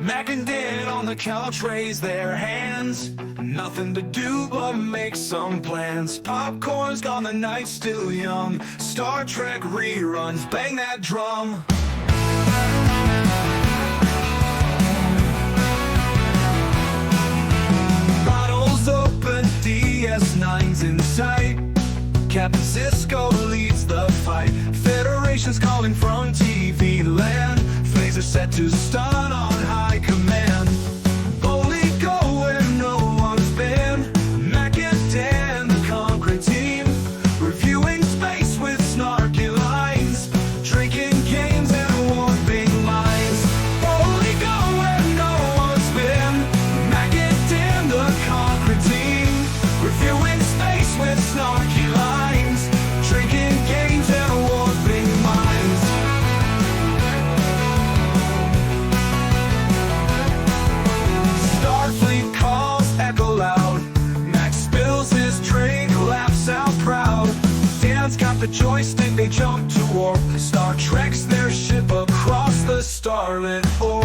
Mac and Dan on the couch raise their hands. Nothing to do but make some plans. Popcorn's gone, the night's still young. Star Trek reruns, bang that drum. Bottles open, DS9's in sight. Captain Sisko leads the fight. Federation's calling from TV land. Phaser set to stun on high command. Boldly go where no one's been. Mac and Dan, the conquering team. Reviewing space with snarky lines. Drinking games and warping minds. Boldly go where no one's been. Mac and Dan, the conquering team. Reviewing space with snarky lines. Drinking games and warping minds. Starfleet calls echo loud. Max spills his drink, laughs out proud. Dan's got the joystick, they jump to warp. Star Trek's their ship across the starlit orb.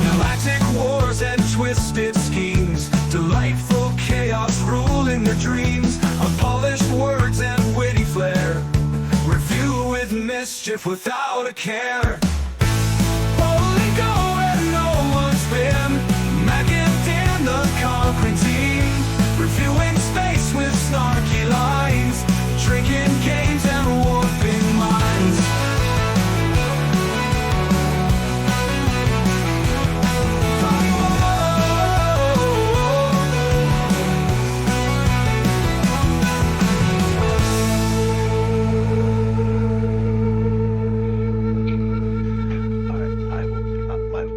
Galactic wars and twisted schemes. Delightful chaos ruling their dreams. Unpolished words and witty flair. Review with mischief without a care. Boldly go where no one's been. Mac and Dan, the conquering team. Reviewing space with snarky lines. Drinking games and warping minds.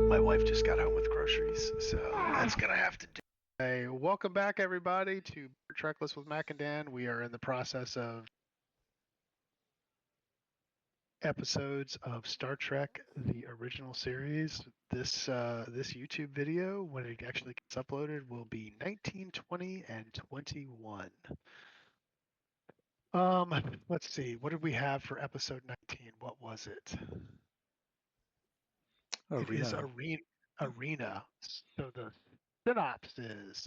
My wife just got home with groceries, so that's gonna have to do. Hey, welcome back everybody to Trekless with Mac and Dan. We are in the process of episodes of Star Trek: The Original Series. This YouTube video, when it actually gets uploaded, will be 19, 20, and 21. Let's see. What did we have for episode 19? What was it? It is Arena. So the synopsis: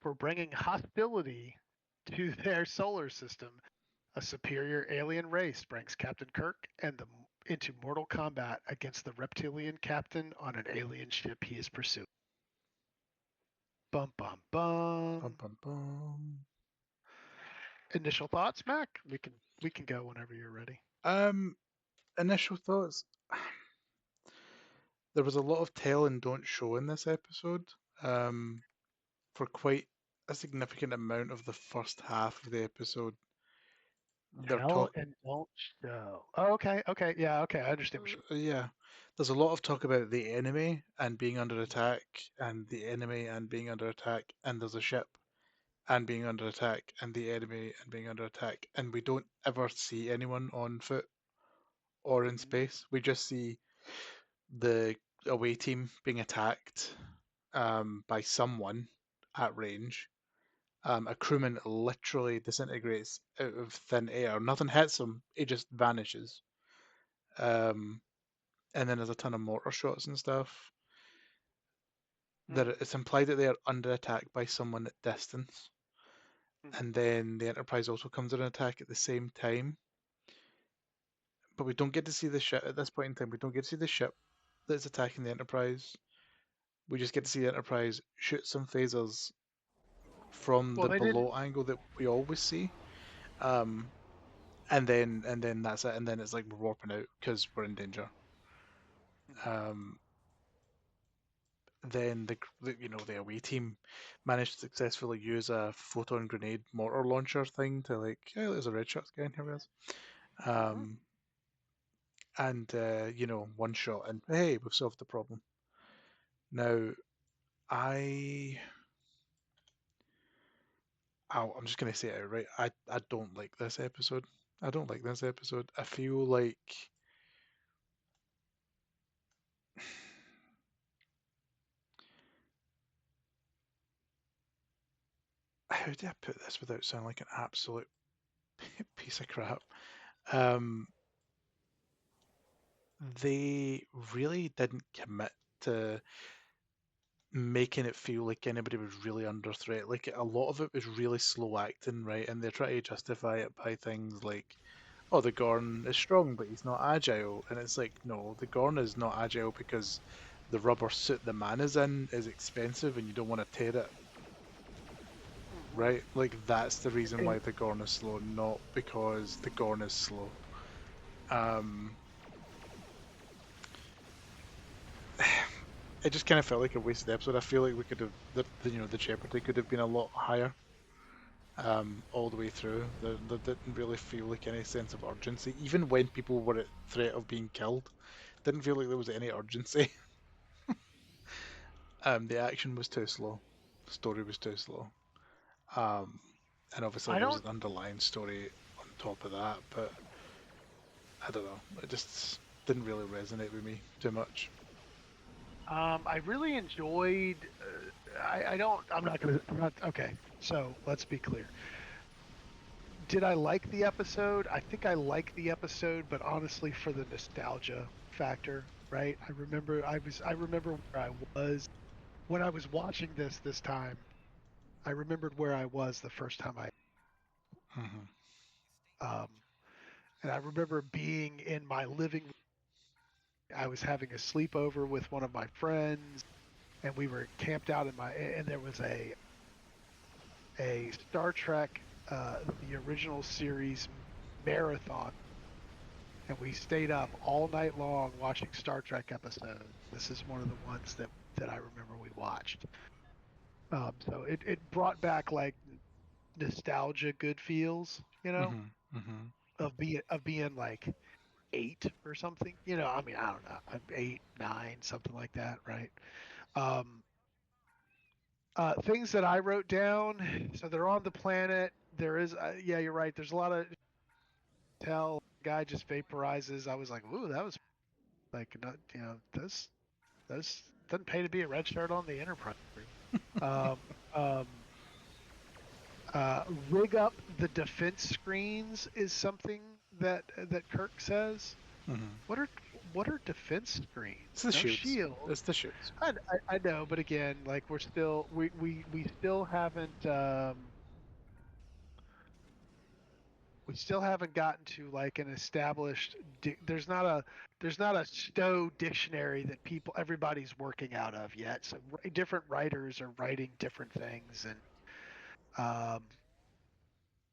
for bringing hostility to their solar system, a superior alien race brings Captain Kirk into mortal combat against the reptilian captain on an alien ship he is pursuing. Bum bum bum. Bum, bum, bum. Initial thoughts, Mac? We can go whenever you're ready. Initial thoughts. There was a lot of tell and don't show in this episode. For quite a significant amount of the first half of the episode, they're Tell and don't show. Oh, okay, yeah, okay. I understand what you yeah. There's a lot of talk about the enemy and being under attack, and the enemy and being under attack, and there's a ship and being under attack, and the enemy and being under attack, and we don't ever see anyone on foot or in space. We just see the away team being attacked by someone at range. A crewman literally disintegrates out of thin air. Nothing hits him; he just vanishes. And then there's a ton of mortar shots and stuff. That it's implied that they are under attack by someone at distance, and then the Enterprise also comes under attack at the same time. But we don't get to see the ship at this point in time. We don't get to see the ship that's attacking the Enterprise. We just get to see the Enterprise shoot some phasers from the below angle that we always see, and then that's it. And then it's like we're warping out because we're in danger. Then the away team managed to successfully use a photon grenade mortar launcher thing to like, hey, there's a red shot again, here it is. And one shot and hey, we've solved the problem. Now I'm just gonna say it outright. I don't like this episode. I don't like this episode. I feel like how do I put this without sounding like an absolute piece of crap? Um, they really didn't commit to making it feel like anybody was really under threat. Like a lot of it was really slow acting, right? And they're trying to justify it by things like, oh, the Gorn is strong, but he's not agile. And it's like, no, the Gorn is not agile because the rubber suit the man is in is expensive and you don't want to tear it, right? Like that's the reason And why the Gorn is slow, not because the Gorn is slow. Um, it just kind of felt like a wasted episode. I feel like we could have the jeopardy could have been a lot higher all the way through. There didn't really feel like any sense of urgency, even when people were at threat of being killed. Didn't feel like there was any urgency. The action was too slow, the story was too slow, um, and obviously I there was don't. an underlying story on top of that. But I don't know, it just didn't really resonate with me too much. I really enjoyed. I don't. I'm not gonna. I'm not. Okay. So let's be clear. Did I like the episode? I think I liked the episode, but honestly, for the nostalgia factor, right? I remember where I was when I was watching this time. I remembered where I was the first time Hmm. um, and I remember being in my living room. I was having a sleepover with one of my friends, and we were camped out in and there was a Star Trek, the original series marathon, and we stayed up all night long watching Star Trek episodes. This is one of the ones that I remember we watched. So it brought back like nostalgia, good feels, Hmm. Hmm. of being like 8 or something. I mean, I don't know, 8, 9, something like that, right? Um, things that I wrote down. So they're on the planet. There is, yeah, you're right. There's a lot of tell. Guy just vaporizes. I was like, ooh, that was like, not, this doesn't pay to be a red shirt on the Enterprise crew. Um, um, rig up the defense screens is something that Kirk says. Hmm. What are what are defense It's screens? the No shields. shield. It's the shields. I know, but again, like we still haven't we still haven't gotten to like an established there's not a Stowe dictionary that everybody's working out of yet. So different writers are writing different things, and um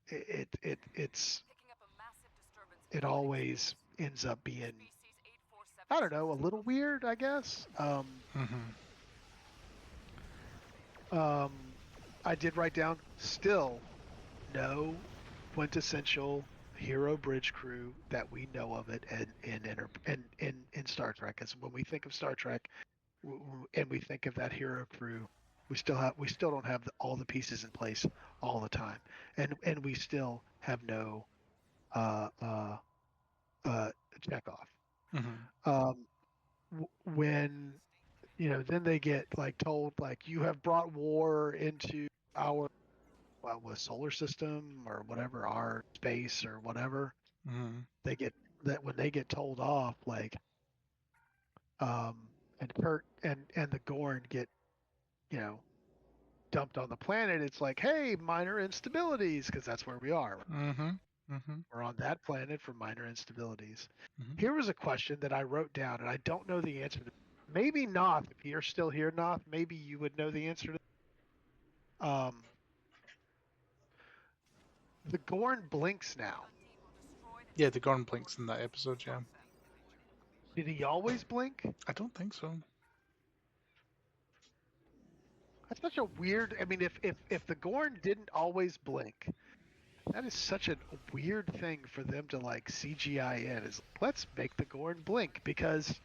it's it always ends up being, I don't know, a little weird, I guess. Hmm. Um I did write down still no quintessential hero bridge crew that we know of it in Star Trek. Because when we think of Star Trek and we think of that hero crew, we still don't have all the pieces in place all the time, and we still have no uh uh uh Chekhov. Hmm. Um, when then they get like told like you have brought war into our solar system or whatever, our space or whatever. Hmm. They get that when they get told off, like and Kurt and the Gorn get you know dumped on the planet. It's like, hey, minor instabilities, because that's where we are. Hmm. Hmm. We're on that planet for minor instabilities. Hmm. Here was a question that I wrote down, and I don't know the answer to. Maybe Noth, if you're still here, Noth, maybe you would know the answer to. Um, the Gorn blinks now. Yeah, the Gorn blinks in that episode. Yeah, Did he always blink? I don't think so. That's such a weird. I mean, if the Gorn didn't always blink, that is such a weird thing for them to like CGI in. Is let's make the Gorn blink, because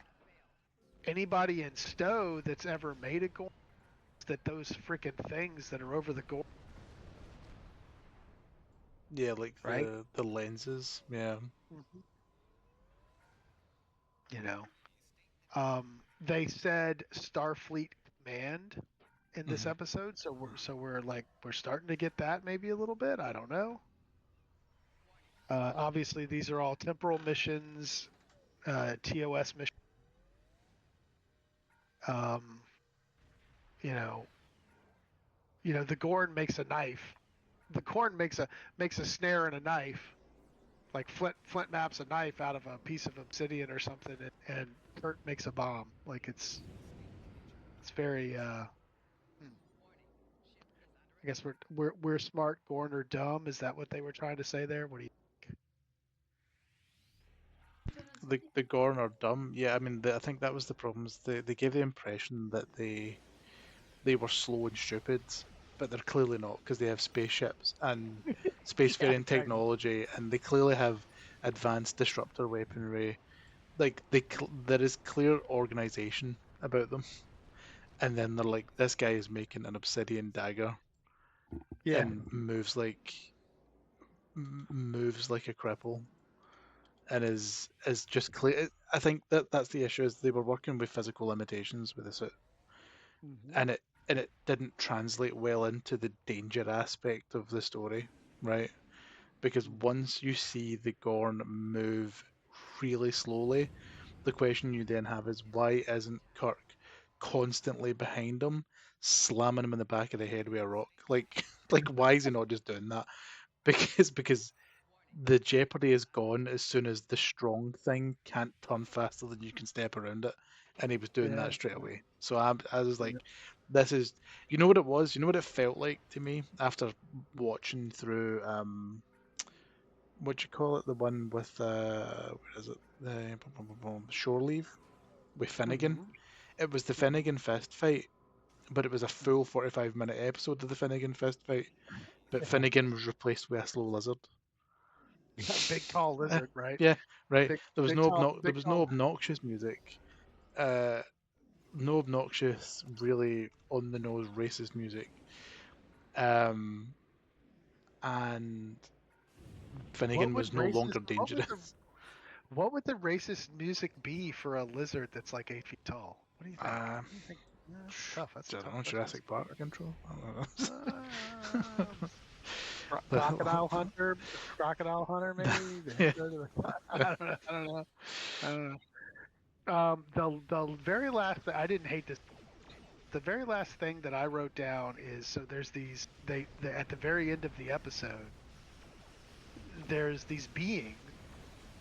anybody in Stowe that's ever made a Gorn, that those freaking things that are over the Gorn, Yeah, like right? the lenses. Yeah. Hmm. You know, they said Starfleet Command in this Hmm. episode, so we're like we're starting to get that maybe a little bit. I don't know. Obviously, these are all temporal missions, TOS missions. Um, you know, the Gorn makes a knife. The Gorn makes a snare and a knife. Like Flint maps a knife out of a piece of obsidian or something, and Kurt makes a bomb. Like it's very. I guess we're smart, Gorn are dumb. Is that what they were trying to say there? What do you The Gorn are dumb. Yeah, I mean, I think that was the problem. Is they gave the impression that they were slow and stupid, but they're clearly not because they have spaceships and Yeah, spacefaring exactly. technology, and they clearly have advanced disruptor weaponry. Like there is clear organization about them, and then they're like, this guy is making an obsidian dagger Yeah. and moves like a cripple, and is just clear. I think that's the issue, is they were working with physical limitations with the suit, Hmm. and it didn't translate well into the danger aspect of the story, right? Because once you see the Gorn move really slowly, the question you then have is, why isn't Kirk constantly behind him, slamming him in the back of the head with a rock? Like like why is he not just doing that? Because the jeopardy is gone as soon as the strong thing can't turn faster than you can step around it, and he was doing Yeah. that straight away. So I was like, this is, you know what it was, you know what it felt like to me after watching through what you call it, the one with where is it, the Shore Leave with Finnegan. Hmm. It was the Hmm. Finnegan fist fight, but it was a full 45-minute episode of the Finnegan fist fight, but Yeah. Finnegan was replaced with a slow lizard. Yeah. Big tall Eh, lizard, right? yeah, right. Big There was big no tall there big was no tall. obnoxious music. Uh, no obnoxious, really on the nose racist music. Um, and What Finnegan would was no racist? longer dangerous. What would the racist music be for a lizard that's like 8 feet tall? What do you think? Uh, What do you think? That's tough. That's a I don't tough know, question. Jurassic Park intro. I don't know. Um, The- crocodile hunter, maybe. The yeah, intro to the, I don't know. I don't know. I don't know. The very last I didn't hate this. The very last thing that I wrote down is, so there's these at the very end of the episode, there's these beings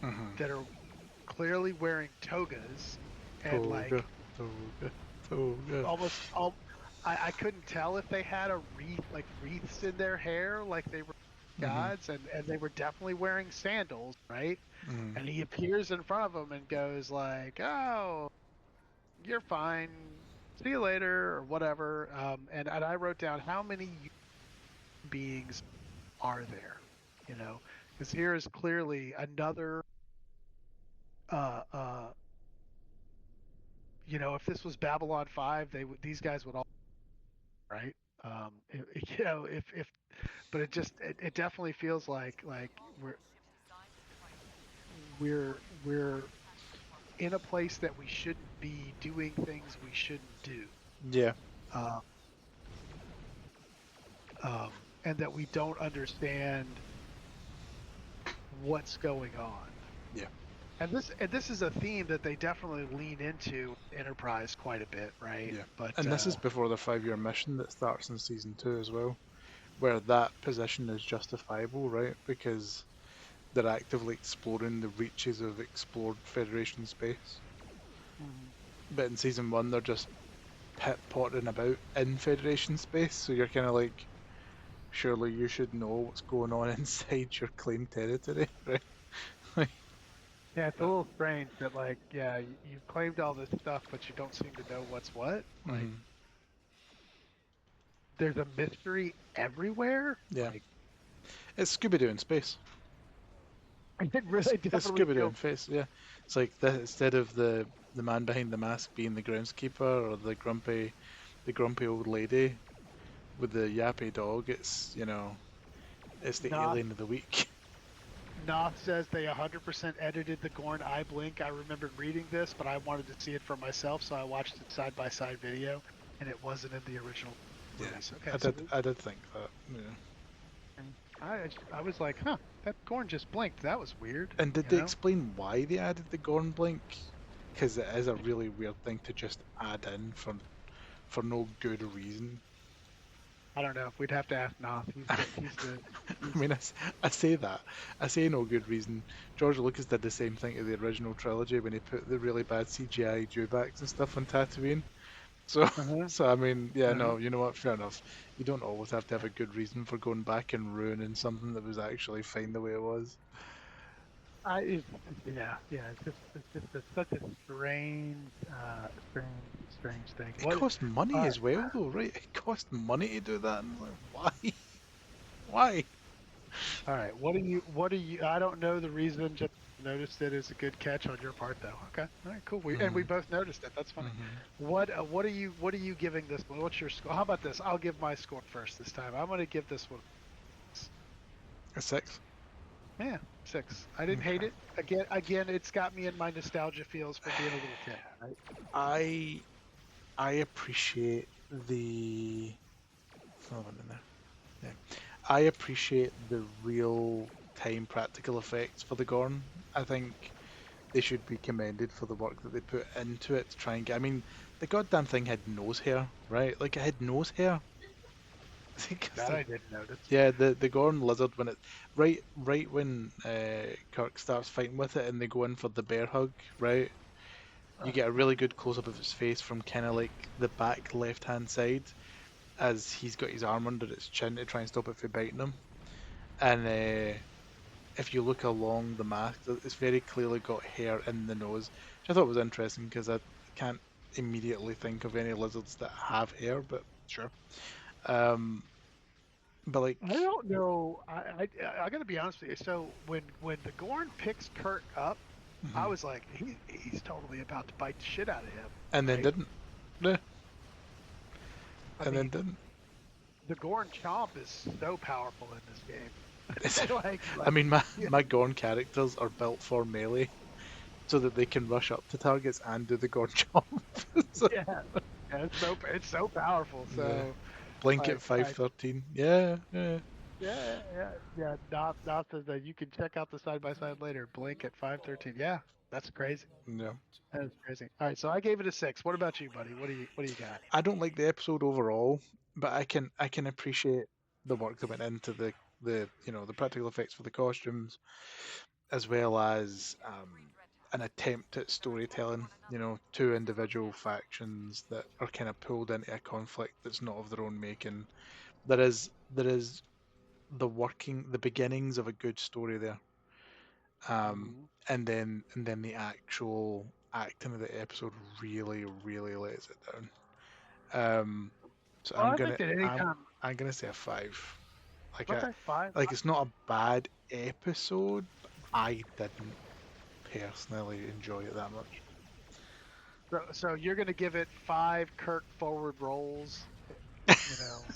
mhm. that are clearly wearing togas and Toga, like toga, toga. almost all. I couldn't tell if they had a wreath, like wreaths in their hair, like they were Mhm, gods, and they were definitely wearing sandals, right? mhm. And he appears in front of them and goes like, "Oh, you're fine. See you later," or whatever. And I wrote down how many human beings are there, because here is clearly another. Uh, uh, if this was Babylon 5, these guys would all, right. If but it definitely feels like we're in a place that we shouldn't be doing things we shouldn't do. Yeah, Uh, and that we don't understand what's going on. yeah, And this is a theme that they definitely lean into Enterprise quite a bit, right? yeah. But And this is before the 5-year mission that starts in season 2 as well, where that position is justifiable, right? Because they're actively exploring the reaches of explored Federation space. Mhm. But in season 1, they're just pit-potting about in Federation space, so you're kind of like, surely you should know what's going on inside your claimed territory, right? Like, Yeah, it's a little strange that like, yeah, you've claimed all this stuff, but you don't seem to know what's what. Like, mhm. there's a mystery everywhere. Yeah, Like, it's Scooby Doo in space. it It's, really it's definitely Scooby Doo feels. in space. Yeah, it's like instead of the man behind the mask being the groundskeeper or the grumpy old lady with the yappy dog, it's the Noth alien of the week. Noth says they 100% edited the Gorn eye blink. I remembered reading this, but I wanted to see it for myself, so I watched it side by side video, and it wasn't in the original Yeah, release. Okay, I so did I did think that. Yeah. I was like, huh, that Gorn just blinked. That was weird. And did You they know, explain why they added the Gorn blink? Because it is a really weird thing to just add in for no good reason. I don't know. We'd have to ask Noth. I He's mean, I say that. I say no good reason. George Lucas did the same thing to the original trilogy when he put the really bad CGI dewbacks and stuff on Tatooine. So, uh-huh, so I mean, yeah, uh-huh. no, you know what? Fair enough. You don't always have to have a good reason for going back and ruining something that was actually fine the way it was. I it's, yeah. It's just such a strange thing. It What? cost money All right, as well, though, right? It cost money to do that. And like, why? Why? all right. What do you? I don't know the reason. Just noticed it as a good catch on your part, though. Okay. All right. Cool. We Hmm. both noticed it. That's funny. Hmm. What are you giving this one? What's your score? How about this? I'll give my score first this time. I'm going to give this one A six. yeah 6. I didn't hate Okay. it. Again, it's got me in my nostalgia feels for being a little kid. Right. I I appreciate the. There's another one in there. Yeah. I appreciate the real time practical effects for the Gorn. I think they should be commended for the work that they put into it to try and get. I mean, the goddamn thing had nose hair, right? Like it had nose hair. I think it's That like, I didn't notice. yeah, the Gorn lizard when it right when Kirk starts fighting with it and they go in for the bear hug, right? You get a really good close up of its face from kind of like the back left hand side as he's got his arm under its chin to try and stop it from biting him. And if you look along the mask, it's very clearly got hair in the nose, which I thought was interesting because I can't immediately think of any lizards that have hair, but sure. Um, but I like, don't know. I got to be honest with you. So when the Gorn picks Kirk up, I mhm. was like, he's totally about to bite the shit out of him, And then right? didn't. Yeah, I and then mean, didn't. the Gorn chomp is so powerful in this It's, game. I mean, my Yeah, my Gorn characters are built for melee so that they can rush up to targets and do the Gorn jump. So, yeah, it's so powerful. yeah. So Blink at like, I 513. Yeah, yeah. yeah. Not says that you can check out the side by side later. Blink at 513. Yeah, that's crazy. Yeah. That's crazy. All right, so I gave it a 6. What about you, buddy? What do you got? I don't like the episode overall, but I can appreciate the work that went into the the practical effects for the costumes, as well as an attempt at storytelling. Two individual factions that are kind of pulled into a conflict that's not of their own making. There is the beginnings of a good story there, Mhm. and then the actual acting of the episode really lays it down. Um, so Well, I'm I think gonna that I'm anytime. I'm gonna say a five. Like I Okay, 5. like it's not a bad episode, but I didn't personally enjoy it that much. So you're gonna give it 5 Kirk forward rolls. You know.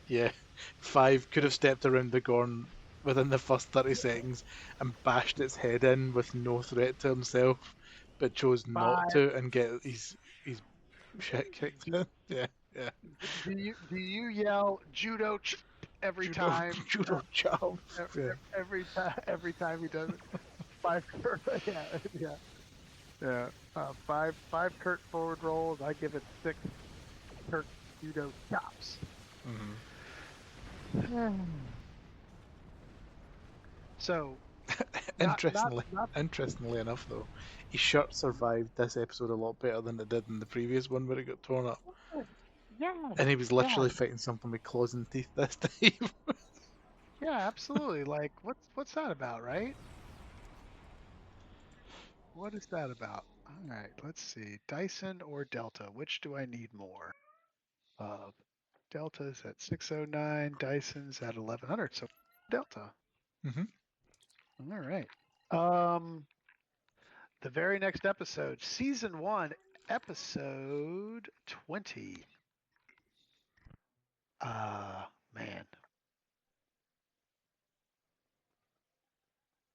Yeah, five could have And stepped around the Gorn within the first 30 seconds and bashed its head in with no threat to himself, but chose not 5. to and get his shit kicked in. Yeah, yeah. Do you yell judo every Judo time? judo chop. e- Yeah. every time he does it. 5 Kirk. Yeah. 5 Kirk forward rolls. I give it 6 Kirk judo chops. Hmm. So Interestingly, not interestingly enough, though, his shirt survived this episode a lot better than it did in the previous one where it got torn up, yeah, and he was yeah, literally fighting something with claws and teeth this time. yeah, absolutely. Like, what's that about, right? What is that about? All right, let's see. Dyson or Delta? Which do I need more of? Delta's at 609. Dyson's at 1100. So Delta. Hmm. All right. Um, the very next episode, season 1, episode 20. Man,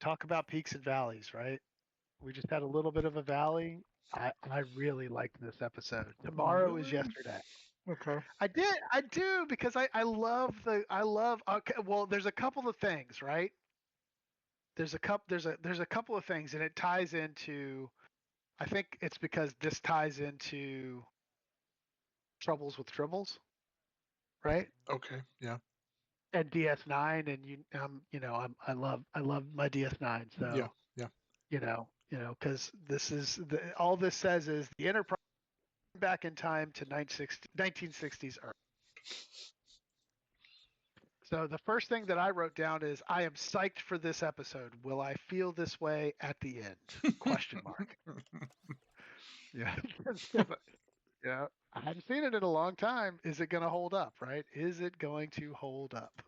talk about peaks and valleys, right? We just had a little bit of a valley. I really liked this episode. Tomorrow is Really? yesterday. Okay. I do because I love. Okay, well, there's a couple of things, right? There's a couple of things, and it ties into. I think it's because this ties into troubles with tribbles, right? Okay. Yeah. And DS9, and I love my DS9, Yeah. so Yeah. because all this says is the Enterprise back in time to 1960s Earth. So the first thing that I wrote down is I am psyched for this episode. Will I feel this way at the end? Question mark. Yeah. Yeah. I hadn't seen it in a long time. Is it going to hold up, right? Is it going to hold up?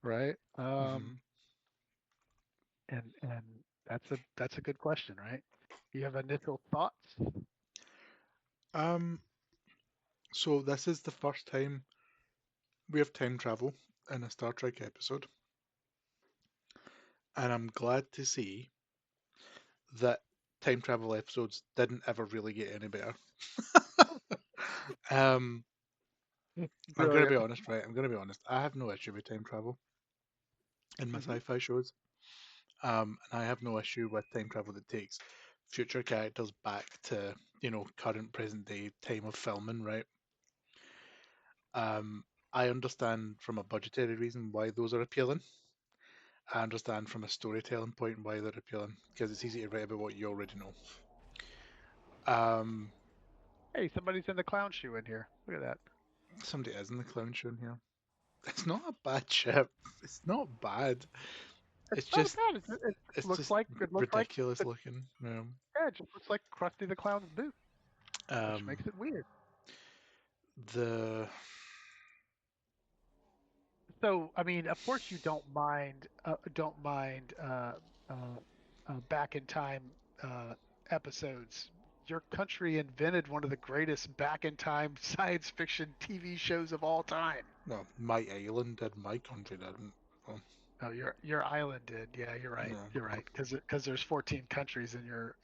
Right? Mhm. And that's a good question, right? You have initial thoughts? Um. So this is the first time we have time travel in a Star Trek episode, and I'm glad to see that time travel episodes didn't ever really get any better. um. I'm gonna be Brilliant. honest, right? I'm gonna be honest. I have no issue with time travel in my Hmm. sci-fi shows. And I have no issue with time travel that takes future characters back to, current present day time of filming, right? Um, I understand from a budgetary reason why those are appealing. I understand from a storytelling point why they're appealing because it's easy to write about what you already know. Um, Hey, somebody's in the clown shoe in here. Look at that. Somebody is in the clown show in here. It's not a bad ship. It's not bad. It's It's not just bad. It it's looks just like it looks like ridiculous the looking. yeah, it just looks like Krusty the Clown's boot, which Um, makes it weird. the So, I mean, of course, you don't mind back in time uh, episodes. Your country invented one of the greatest back in time science fiction TV shows of all time. well, my island did, my country didn't. Well, Oh, your island did. Yeah, you're right. no. You're right. Because there's 14 countries in your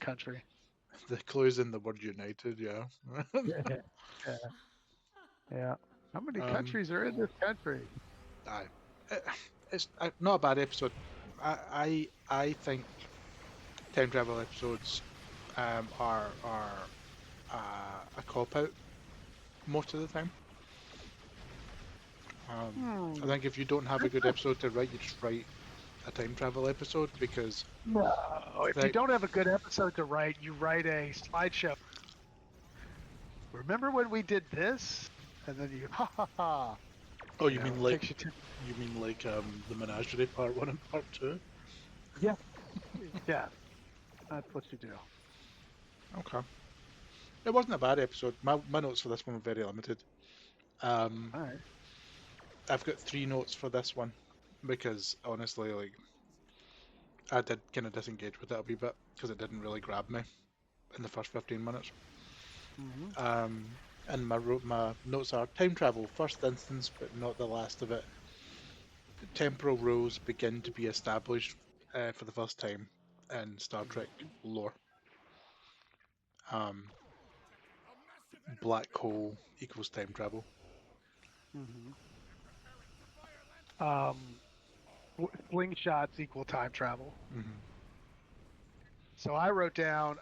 country. The clues in the word united, yeah. Yeah, yeah, yeah. How many um, countries are in this country? aye. It- It's not a bad episode. I think time travel episodes are a cop out most of the time. I Hmm. think if you don't have a good episode to write, you just write a time travel episode because No, if you like, don't have a good episode to write, you write a slideshow. Remember when we did this? And then you ha ha ha. oh, you mean like Takes you to the Menagerie Part 1 and Part 2? yeah, yeah. That's what you do. Okay. It wasn't a bad episode. My notes for this one were very limited. Um, All right. I've got 3 notes for this one because honestly, like, I did kind of disengage with it a wee bit because it didn't really grab me in the first 15 minutes. Mm-hmm. And my notes are time travel, first instance, but not the last of it. Temporal rules begin to be established for the first time in Star Trek lore. Um, Black hole equals time travel. Mm-hmm. Um, slingshots equal time travel. Hmm. So I wrote down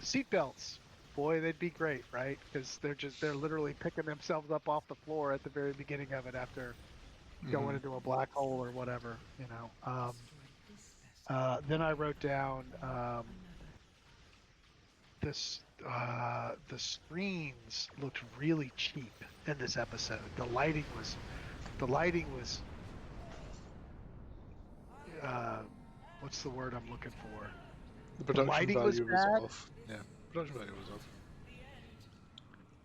seatbelts. Boy, they'd be great, right? Because they're literally picking themselves up off the floor at the very beginning of it after going Hmm. into a black hole or whatever, Then I wrote down the screens looked really cheap in this episode. The lighting was uh, what's the word I'm looking for? The The production lighting was value was bad. off. Yeah, production value was off.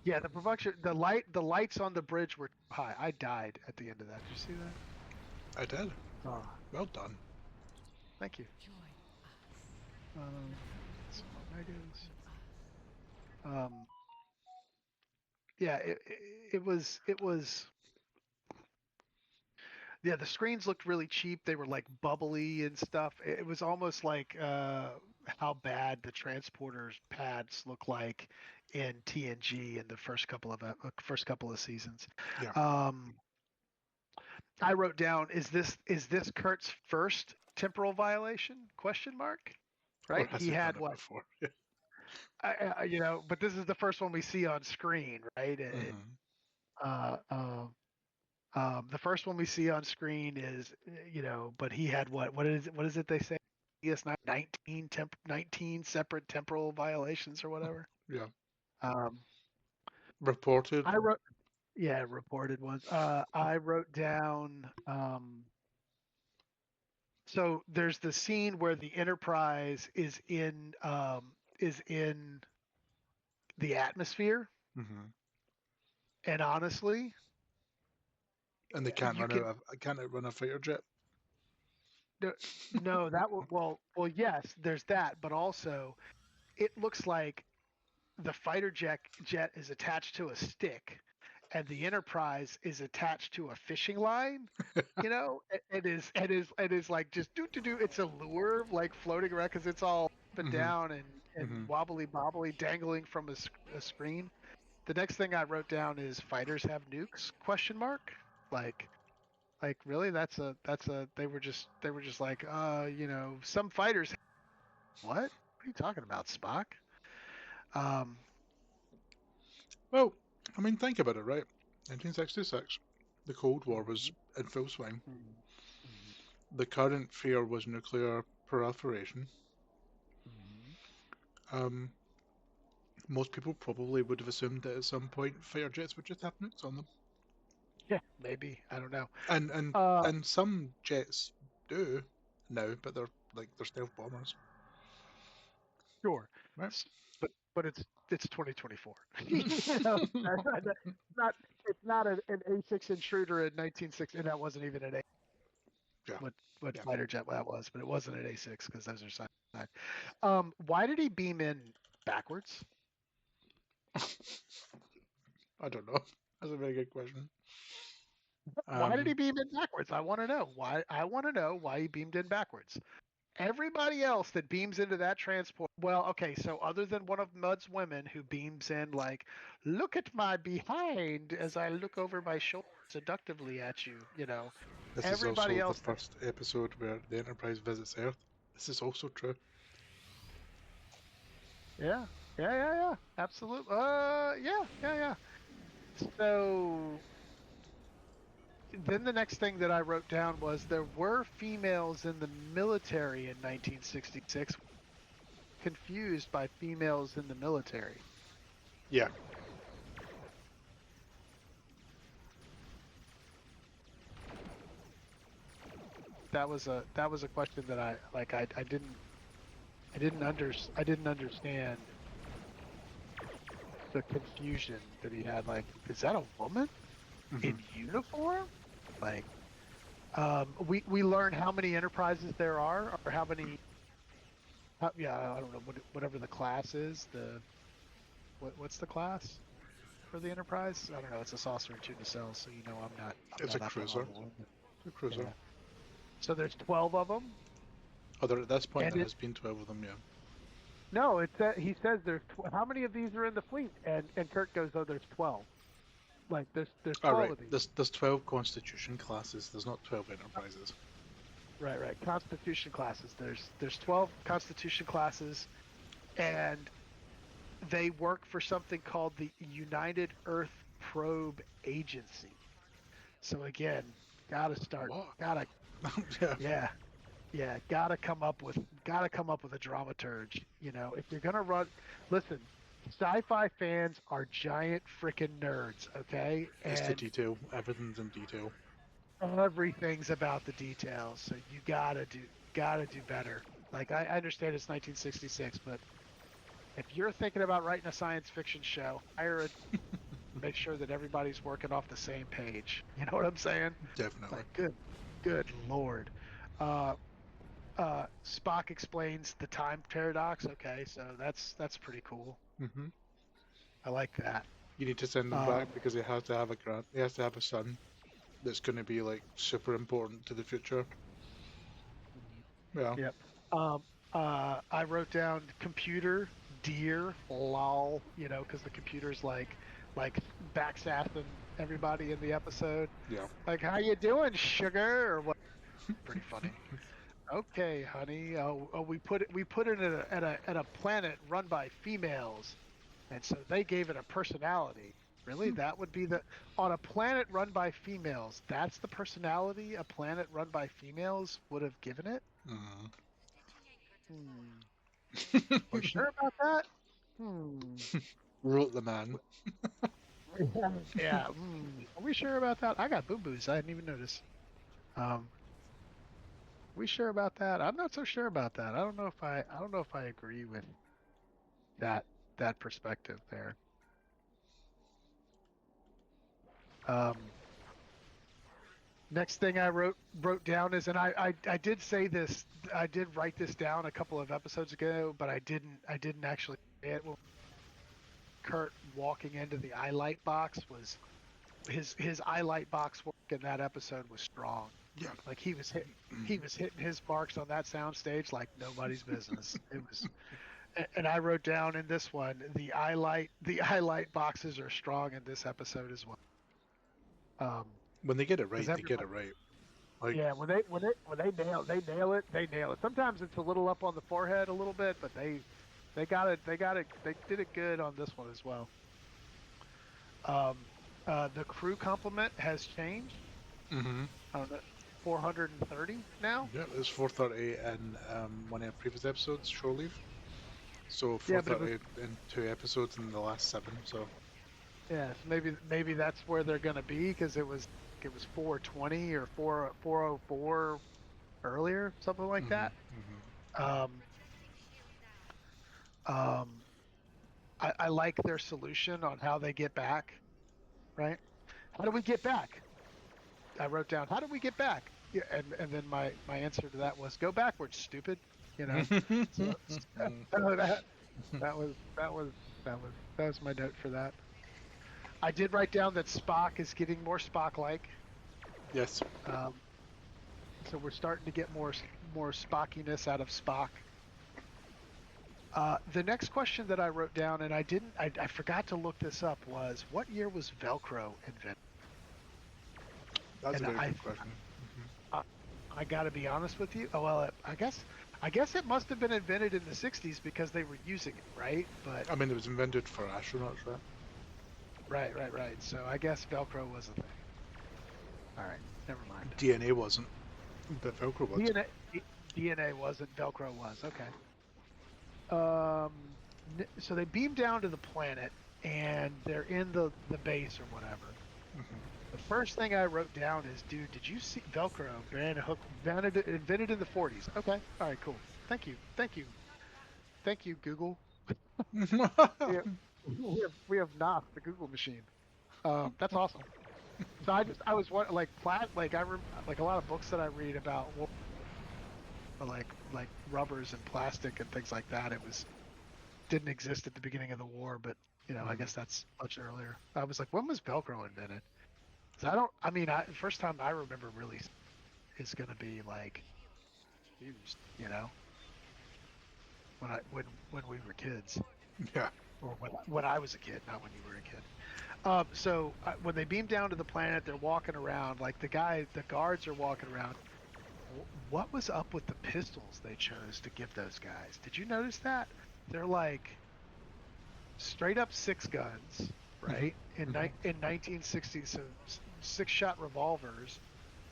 Yeah, the lights on the bridge were high. I died at the end of that. Did you see that? I did. Oh, Well done. thank you. Um, some Omegas. Um, yeah, it was. Yeah, the screens looked really cheap. They were like bubbly and stuff. It was almost like how bad the transporters pads look like in TNG in the first couple of seasons. Yeah. Um, I wrote down, is this Kurt's first temporal violation? Question mark. Or Right? has He he done had it what? before? But this is the first one we see on screen, right? Hmm. Uh, uh, the first one we see on screen is, but he had what? What is it they say? Yes, not 19 separate temporal violations or whatever. Yeah. Um, Reported. I wrote, yeah, reported ones. I wrote down. So there's the scene where the Enterprise is in the atmosphere, Hmm. and honestly, And they can't you can can't outrun a fighter jet. no, no that will well yes, there's that, but also it looks like the fighter jet is attached to a stick, and the Enterprise is attached to a fishing line. It is like just do. It's a lure like floating around because it's all up and Hmm. down and Hmm. wobbly bobbly dangling from a screen. The next thing I wrote down is fighters have nukes? Question mark. Like really? They were just like some fighters. What? What are you talking about, Spock? Um, Well, I mean, think about it, right? 1966, the Cold War was mhm, in full swing. mhm, mhm, The current fear was nuclear proliferation. mhm. Um, Most people probably would have assumed that at some point fighter jets would just have nukes on them, Yeah, maybe. I don't know. and and Uh, and some jets do now, but they're stealth bombers, sure. right? S- but it's 2024. Not it's not an A6 intruder in 1960, and that wasn't even an A. Yeah, What yeah. fighter jet that was, but it wasn't an A6 because those are side. Why did he beam in backwards? I don't know. That's a very good question. Why did he Um, beam in backwards? I want to know why. I want to know why he beamed in backwards. Everybody else that beams into that transport, well, okay, so other than one of Mud's women who beams in like, look at my behind as I look over my shoulder seductively at you, this is everybody also the else that, first episode where the Enterprise visits Earth. This is also true. yeah, yeah, absolutely, yeah. So then the next thing that I wrote down was there were females in the military in 1966, confused by females in the military. Yeah. That was a question that I like I didn't understand the confusion that he had. Like, is that a woman Hmm. in uniform? Like, we learn how many enterprises there are, or how many. Yeah, I don't know whatever the class is. What's the class for the enterprise? I don't know. It's a saucer and two nacelles, so I'm It's a not up on all cruiser. the lingo. A cruiser. Yeah. So there's 12 of them, Other at this point, and there it has been 12 of them. Yeah. no, he says how many of these are in the fleet, and Kirk goes, oh, there's 12. Like there's All 12 right. of these. There's 12 Constitution classes. There's not 12 Enterprises. Right. Constitution classes. There's 12 Constitution classes, and they work for something called the United Earth Probe Agency. So again, What? gotta Yeah. yeah, yeah, gotta come up with a dramaturge. If you're gonna run, listen, sci-fi fans are giant freaking nerds, okay? It's the And detail. Everything's in detail. everything's about the details. So you gotta do better. Like I understand it's 1966, but if you're thinking about writing a science fiction show, make sure that everybody's working off the same page. You know what I'm saying? Definitely. Like good lord. Uh, Spock explains the time paradox. Okay, so that's pretty cool. Hmm. I like that. You need to send him Um, back because he has to have a grant. He has to have a son that's going to be like super important to the future. Yeah. yep. Um, I wrote down computer, deer, lol, because the computer's like backsassing everybody in the episode. Yeah. Like, how you doing, sugar? Or what? Pretty funny. Okay, honey. We put it at a planet run by females, and so they gave it a personality. Really, that would be on a planet run by females. That's the personality a planet run by females would have given it. Mhm. Hmm. Are you sure about that? Hmm. Wrote the man. Yeah. Are we sure about that? I got boo boos. I didn't even notice. Um. We sure about that? I'm not so sure about that. I don't know if I agree with that that perspective there. Um. Next thing I wrote down is, and I did say this. I did write this down a couple of episodes ago, but I didn't actually say it. When Kurt walking into the eye light box was his eye light box work in that episode was strong. Yeah. Like he was hitting his marks on that sound stage like nobody's business. It was, and I wrote down in this one the eye light boxes are strong in this episode as well. When they get it Because right, they get it right. Like, yeah, when they nail it. Sometimes it's a little up on the forehead a little bit, but they did it good on this one as well. The crew complement has changed. hmm I don't know, 430 now. yeah, it's 4:30 in one of the previous episodes, shore leave. So Yeah, but it was 4:30 in 2 episodes in the last 7. So yeah. So maybe that's where they're gonna be because it was 420 or 404 earlier, something like hmm that. Um, um, I like their solution on how they get back. Right? How do we get back? I wrote down, how do we get back? Yeah, and then my answer to that was go backwards, stupid. You know. So, that that was that was that was my note for that. I did write down that Spock is getting more Spock-like. yes. Um, so we're starting to get more Spockiness out of Spock. The next question that I wrote down, and I forgot to look this up, was what year was Velcro invented? That's a And very good question. I got to be honest with you. Oh well, I guess it must have been invented in the '60s because they were using it, right? But I mean, it was invented for astronauts, right? right. So I guess Velcro was a thing. All right, never mind. DNA wasn't, but Velcro was. DNA wasn't. Velcro was. Okay. Um. So they beam down to the planet, and they're in the base or whatever. Mhm. The first thing I wrote down is, dude, did you see Velcro? Invented in the 40s. Okay. All right. Cool. Thank you, Google. We have, we have NOS, the Google machine. That's awesome. So I was like like a lot of books that I read about like rubbers and plastic and things like that. It didn't exist at the beginning of the war, but I guess that's much earlier. I was like, when was Velcro invented? 'Cause first time I remember really is gonna be like used, when we were kids, Yeah. or when I was a kid, not when you were a kid. So when they beam down to the planet, they're walking around like the guards are walking around. What was up with the pistols they chose to give those guys? Did you notice that? They're like straight up six guns, right? In 1960s, so 6-shot revolvers,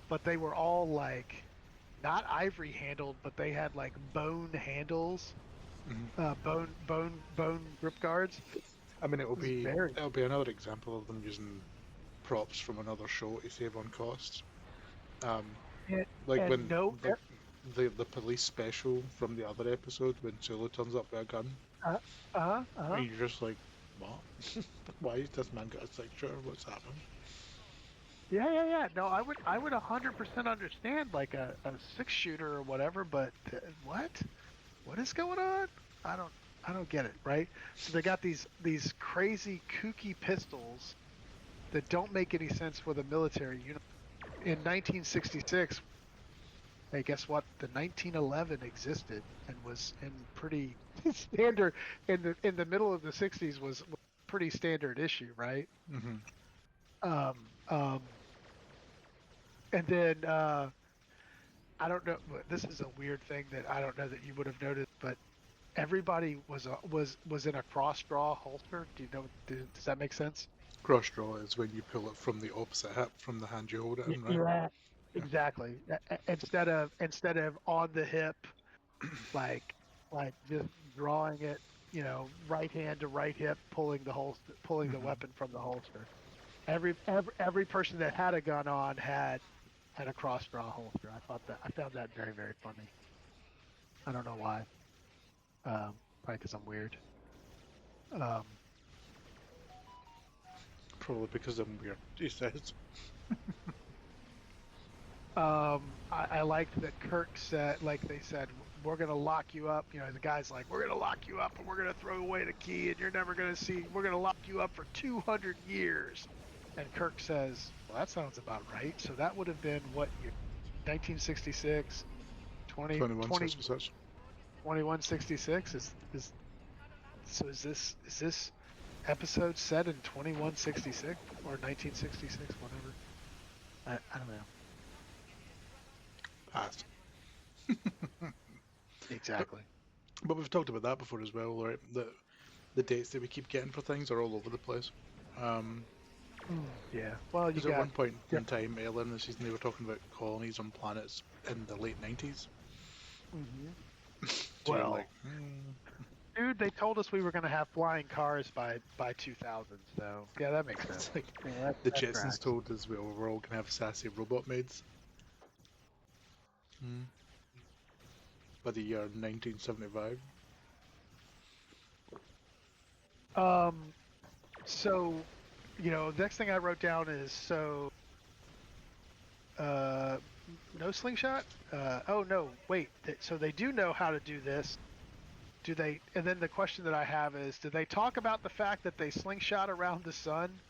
but they were all like not ivory handled, but they had like bone handles, Mhm. bone grip guards. I mean, It was very it'll be another example of them using props from another show to save on costs. Um, and, like and when no like the police special from the other episode when Sulu turns up with a gun, and you're just like, what? Why has this man got a signature? What's happening? Yeah. No, I would 100% understand like a 6-shooter or whatever, but what is going on? I don't get it, right? So they got these crazy kooky pistols that don't make any sense with a military unit. In 1966, Hey, guess what? The 1911 existed and was in pretty standard in the middle of the 60s was pretty standard issue, right? Mm-hmm. Um, um, and then I don't know. This is a weird thing that I don't know that you would have noticed, but everybody was in a cross draw holster. Do you know? Does that make sense? Cross draw is when you pull it from the opposite hip from the hand you hold it in, right? Yeah, Yeah. exactly. Instead of on the hip, like just drawing it, right hand to right hip, pulling the holster, pulling the Mm-hmm. weapon from the holster. Every person that had a gun on had a cross draw holster. I found that very very funny. I don't know why. Probably because I'm weird. Um, Probably because I'm weird, he says. I liked that Kirk said, like they said, we're gonna lock you up. The guy's like, we're gonna lock you up and we're gonna throw away the key and you're never gonna see. We're gonna lock you up for 200 years. And Kirk says, well, that sounds about right. So that would have been what year? 1966, 20, 20, 2166. 2166 is so is this episode set in 2166 or 1966, whatever? I don't know. Pass. But, Exactly. but we've talked about that before as well, right? The dates that we keep getting for things are all over the place. Yeah. Well, you Because at got one point in different. time, earlier in the season, they were talking about colonies on planets in the late 90s. Hmm. So you're like, Well, dude, they told us we were going to have flying cars by 2000. So yeah, that makes sense. it's like Yeah, the that Jetsons tracks. told us we're all gonna have sassy robot maids. Mm. By the year 1975. Um. So, next thing I wrote down is uh, no slingshot. Oh no, wait. So they do know how to do this. Do they? And then the question that I have is, do they talk about the fact that they slingshot around the sun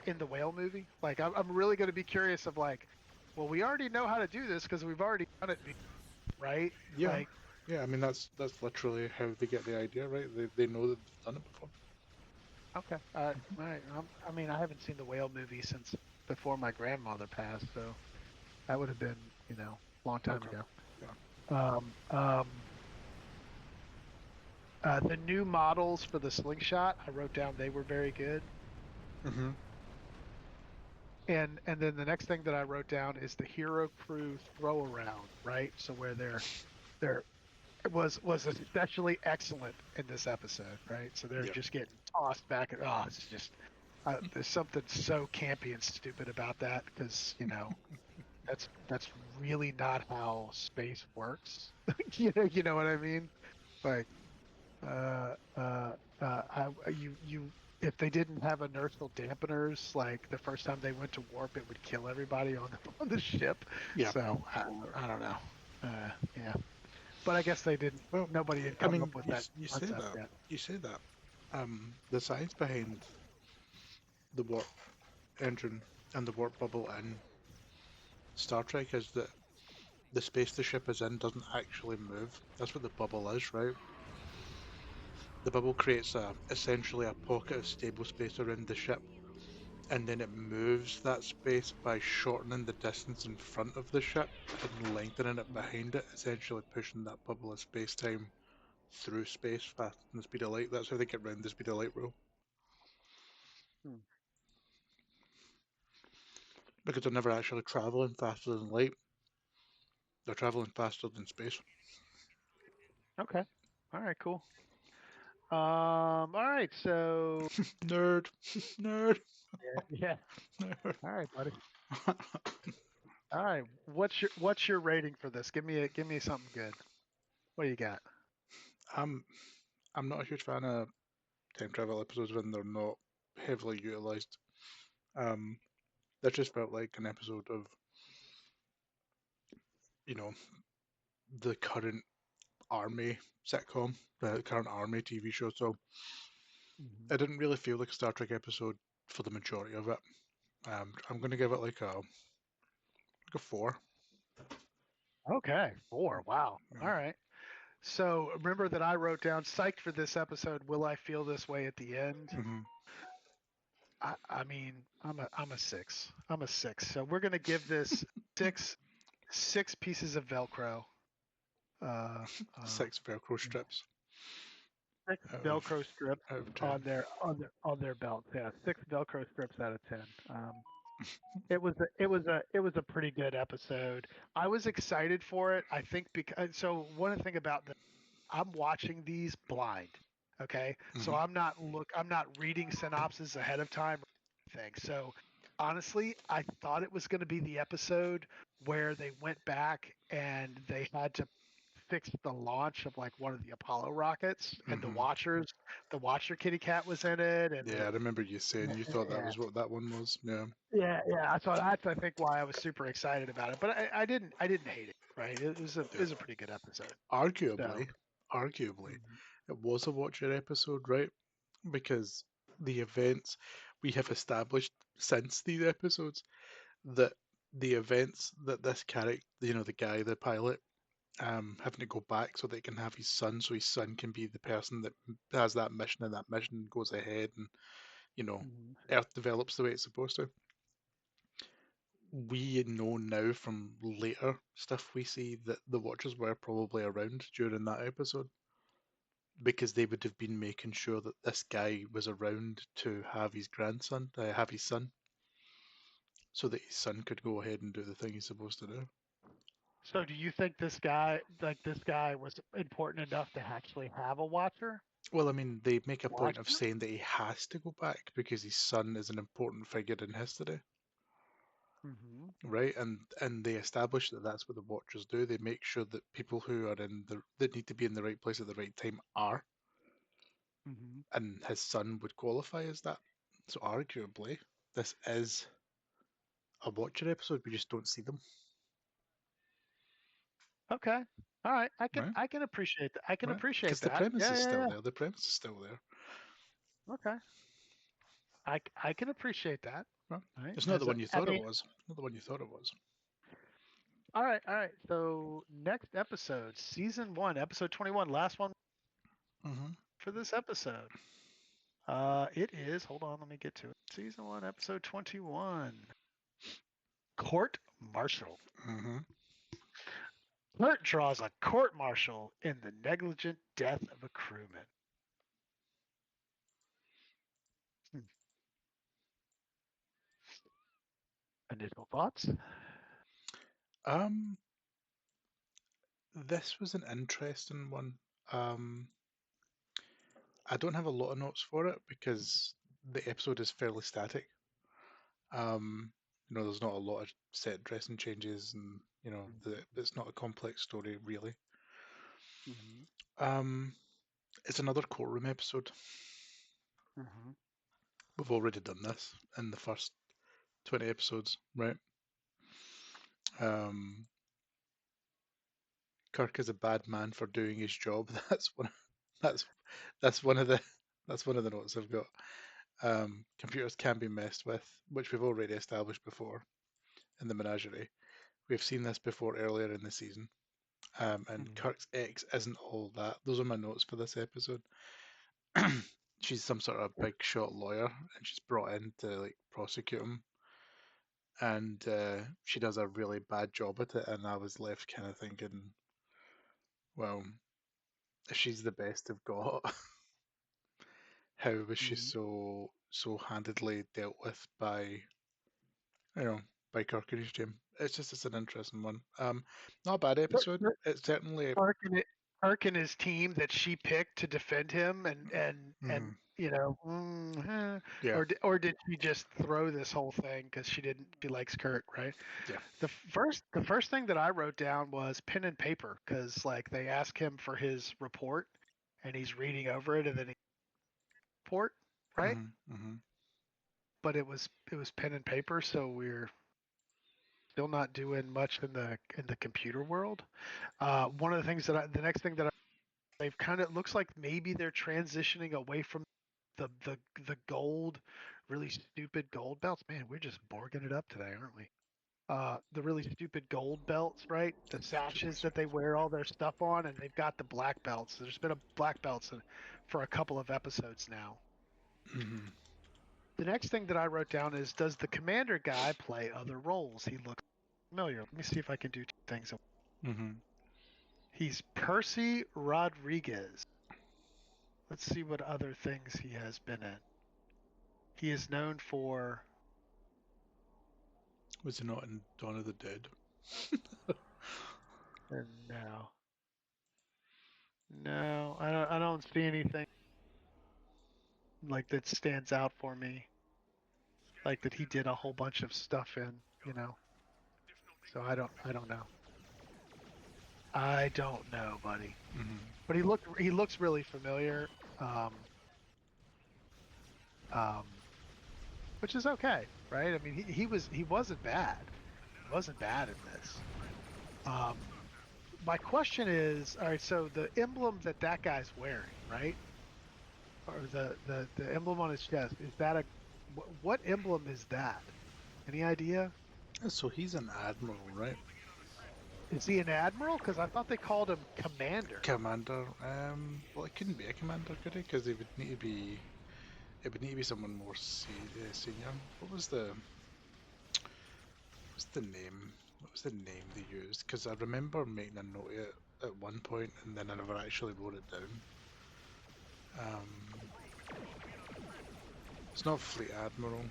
in the whale movie? Like, I'm really going to be curious of like, well, we already know how to do this because we've already done it, right? Yeah, Like, yeah. I mean, that's literally how they get the idea, right? They know that they've done it before. okay, all right. I mean, I haven't seen the whale movie since before my grandmother passed, so that would have been, a long time Okay. ago. Yeah. Um, um, the new models for the slingshot, I wrote down they were very good. Mm-hmm. And then the next thing that I wrote down is the hero crew throw around, right? So where they're was especially excellent in this episode, right? So they're Yeah. just getting tossed back and it's just there's something so campy and stupid about that because that's really not how space works. You know what I mean? Like you if they didn't have inertial dampeners, like the first time they went to warp, it would kill everybody on the ship. Yeah. So I don't know. Yeah, but I guess they didn't. Well, Nobody had I come mean, up with you that you say concept that yet. you say that. The science behind the warp engine and the warp bubble in Star Trek is that the space the ship is in doesn't actually move. That's what the bubble is, right? The bubble creates essentially a pocket of stable space around the ship, and then it moves that space by shortening the distance in front of the ship and lengthening it behind it, essentially pushing that bubble of space-time through space faster than the speed of light. That's how they get around the speed of light rule. Hmm. Because they're never actually traveling faster than light. They're traveling faster than space. Okay. All right. Cool. All right. So Nerd. Nerd. yeah. Nerd. All right, buddy. All right. What's your rating for this? Give me something good. What do you got? I'm I'm not a huge fan of time travel episodes when they're not heavily utilized. Um, that just felt like an episode of, you know, the current army sitcom, the current army TV show. So Mhm. it didn't really feel like a Star Trek episode for the majority of it. I'm going to give it like a 4. Okay, 4. Wow. Yeah. All right. So remember that I wrote down psyched for this episode. Will I feel this way at the end? Hmm. I mean, I'm a 6. I'm a 6. So we're gonna give this six six pieces of Velcro. Uh, uh, 6 Velcro yeah, strips 6 out of Velcro strips out of 10. on their belts. Yeah, 6 Velcro strips out of 10. It was a pretty good episode. I was excited for it. I think because so one thing about the I'm watching these blind. Okay. So Hmm. I'm not reading synopsis ahead of time or anything. So honestly, I thought it was going to be the episode where they went back and they had to fix the launch of like one of the Apollo rockets and Hmm. the Watcher kitty cat was in it and Yeah, I remember you saying you thought that yeah, was what that one was. Yeah. yeah. So that's I think why I was super excited about it. But I didn't hate it. Right. It Yeah. was a pretty good episode. So. Arguably, it was a Watcher episode, right? Because the events we have established since these episodes that the events that this character, the guy, the pilot, having to go back so they can have his son, so his son can be the person that has that mission, and that mission goes ahead, and you know, Mhm. Earth develops the way it's supposed to. We know now from later stuff we see that the Watchers were probably around during that episode because they would have been making sure that this guy was around to have his grandson, have his son, so that his son could go ahead and do the thing he's supposed to do. So do you think this guy was important enough to actually have a watcher? Well, I mean, they make a point Watch of him? saying that he has to go back because his son is an important figure in history, Mm-hmm. right? And they establish that that's what the Watchers do. They make sure that people who are in the that need to be in the right place at the right time are, Mm-hmm. and his son would qualify as that. So arguably, this is a Watcher episode. We just don't see them, Okay. All right. right? I can appreciate that. I can Right? appreciate Because the that. premise Yeah, is yeah, still yeah. there. The premise is still there. Okay. I can appreciate that. Right? All right. It's not the one you I thought it mean, was. Not the one you thought it was. all right, all right. So next episode, season 1, episode 21, last one Hmm. for this episode. It is. Hold on, let me get to it. Season 1, episode 21. Court martial. Hmm. Bert draws a court martial in the negligent death of a crewman. Hmm. Initial thoughts? Um, this was an interesting one. Um, I don't have a lot of notes for it because the episode is fairly static. Um, there's not a lot of set dressing changes, and it's not a complex story really. Mm-hmm. Um, it's another courtroom episode. Mm-hmm. We've already done this in the first 20 episodes, right? Um, Kirk is a bad man for doing his job. That's that's one of the that's one of the notes I've got. Computers can be messed with, which we've already established before in the menagerie. We've seen this before earlier in the season. And Mm-hmm. Kirk's ex isn't all that. Those are my notes for this episode. She's some sort of big shot lawyer, and she's brought in to like prosecute him, and she does a really bad job at it. And I was left kind of thinking, well, if she's the best they've got, how was she Mm-hmm. so handedly dealt with you know by Kirk and his team? It's an interesting one. Not a bad episode. It's certainly. Kirk and Kirk and his team that she picked to defend him, and Mhm. Yeah, or did she just throw this whole thing because she likes Kirk, right? yeah. The first thing that I wrote down was pen and paper because like they ask him for his report and he's reading over it and then he report, right? Hmm. Hmm. But it was pen and paper, so we're still not doing much in the computer world. One of the things the next thing that they've kind of looks like maybe they're transitioning away from the gold, really stupid gold belts. Man, we're just borging it up today, aren't we? the really stupid gold belts, right? The sashes that they wear all their stuff on, and they've got the black belts. There's been a black belts for a couple of episodes now. Hmm. The next thing that I wrote down is, does the commander guy play other roles? He looks familiar. Let me see if I can do two things. Hmm. He's Percy Rodriguez. Let's see what other things he has been in. He is known for. Was he not in Dawn of the Dead? No, no, I don't see anything like that stands out for me. Like that he did a whole bunch of stuff in. So I don't know. I don't know, buddy. Hmm. But he looks really familiar. Um, um, which is okay, right? I mean, he wasn't bad. He wasn't bad in this. Um, my question is, all right, so the emblem that guy's wearing, right? Or the emblem on his chest, is that what emblem is that? Any idea? So he's an admiral, right? Is he an admiral? Because I thought they called him commander. Commander. Well, it couldn't be a commander, could he? Because it would need to be. It would need to be someone more senior. What's the name? What was the name they used? Because I remember making a note of it at one point, and then I never actually wrote it down. Um, it's not Fleet Admiral,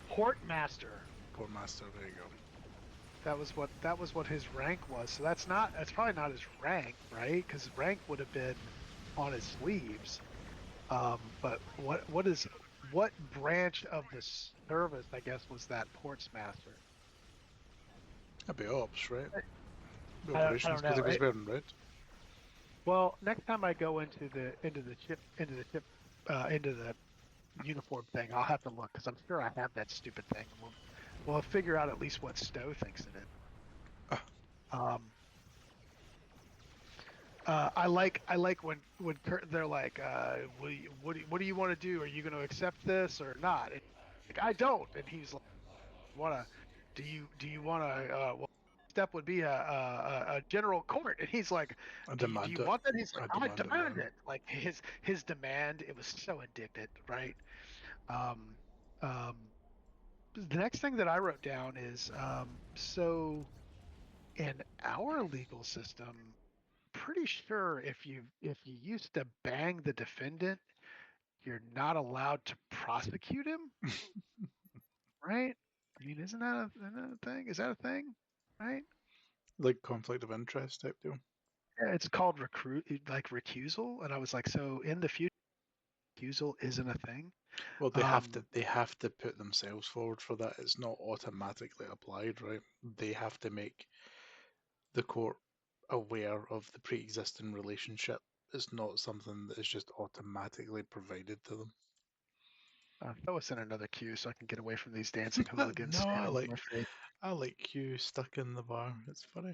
Portmaster. Portmaster. There you go. That was what his rank was. So that's probably not his rank, right? Because his rank would have been on his sleeves. But what branch of the service, I guess, was that Portsmaster? That'd be ops, right? Be I operations, don't because know. he was wearing red. Well, next time I go into the uniform thing, I'll have to look because I'm sure I have that stupid thing. We'll figure out at least what Stowe thinks it is. Ah, Um, I like when they're like, what do you want to do? Are you going to accept this or not? And, like, I don't. And he's like, wanna do you want to well, step would be a general court, and he's like, I do demand you it. want that? He's like, I I demand it demand now. it. Like his demand, it was so indignant, right? um um the next thing that I wrote down is, so in our legal system, pretty sure if you used to bang the defendant, you're not allowed to prosecute him, right? I mean, isn't that a thing? Is that a thing? Right? Like conflict of interest type deal. Yeah, it's called recusal, and I was like, so in the future, recusal isn't a thing. Well, they have Um, to. They have to put themselves forward for that. It's not automatically applied, right? They have to make the court aware of the pre-existing relationship. It's not something that is just automatically provided to them. throw us in another queue so I can get away from these dancing hooligans No, standing in my face. I like you stuck in the bar. It's funny.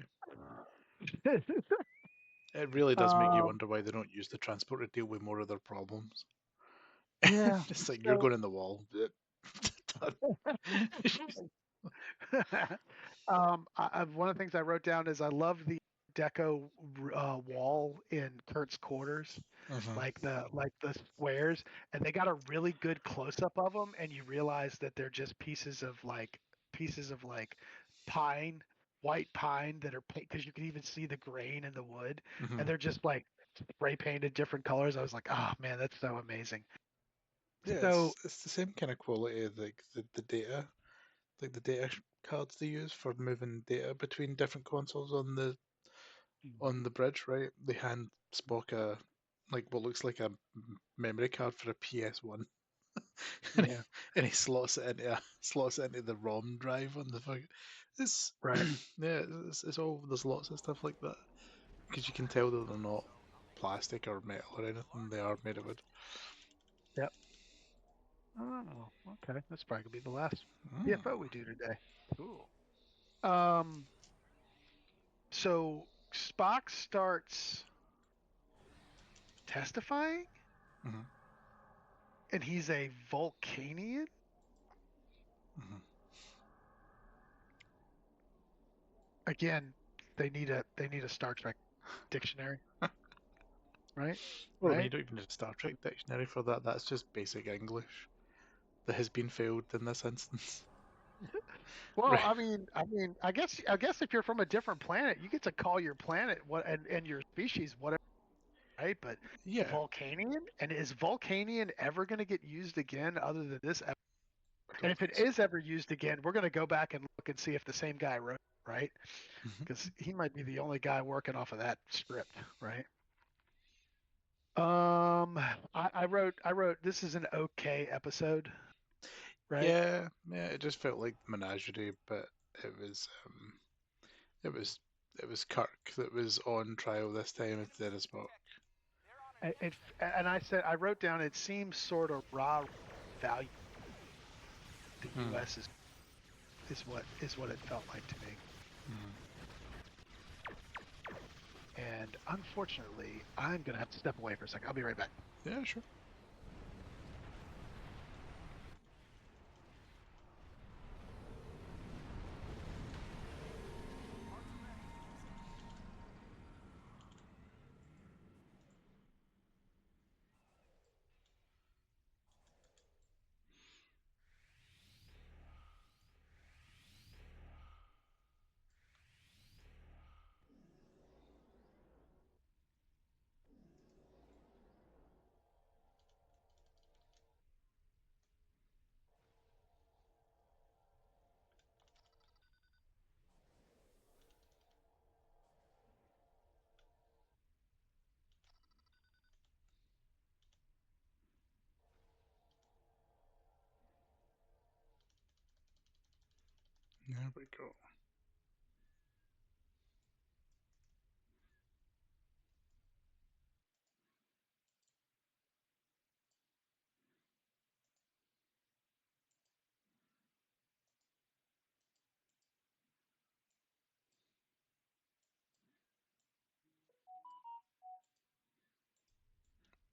It really does make you um, wonder why they don't use the transport to deal with more of their problems. yeah. It's like you're So, going in the wall. Done. one of the things I wrote down is I love the deco wall in Kurt's quarters, Mhm. like the squares, and they got a really good close up of them, and you realize that they're just pieces of like pine, white pine that are because you can even see the grain in the wood, and Mhm. they're just like spray painted different colors. I was like, oh man, that's so amazing. Yeah, So it's the same kind of quality as like the data, like the data cards they use for moving data between different consoles on the bridge, right? They hand Spock a like what looks like a memory card for a PS1, and yeah, he slots it into the ROM drive on the fucking. It's right, yeah, it's all there's lots of stuff like that because you can tell that they're not plastic or metal or anything. They are made of wood. yep. Oh, okay. That's probably gonna be the last Mm. TFO we do today. Cool. Um, so Spock starts testifying, Mhm. and he's a Vulcanian. Mhm. Again, they need a Star Trek dictionary, right? Well, I mean, you Right? don't even need a Star Trek dictionary for that. That's just basic English that has been failed in this instance. Well, Right. I guess if you're from a different planet, you get to call your planet what and your species whatever, right? But Yeah. Vulcanian, and is Vulcanian ever going to get used again other than this? I And don't if it think so. is ever used again, we're going to go back and look and see if the same guy wrote it, right? Mhm. Because he might be the only guy working off of that script, right? Um, I wrote this is an okay episode, right? Yeah, yeah. It just felt like Menagerie, but it was it was it was Kirk that was on trial this time instead of Spock. And I said I wrote down it seems sort of raw value the Hmm. U.S. is what it felt like to me. Hmm. And unfortunately, I'm gonna have to step away for a second. I'll be right back. Yeah, sure. There we go.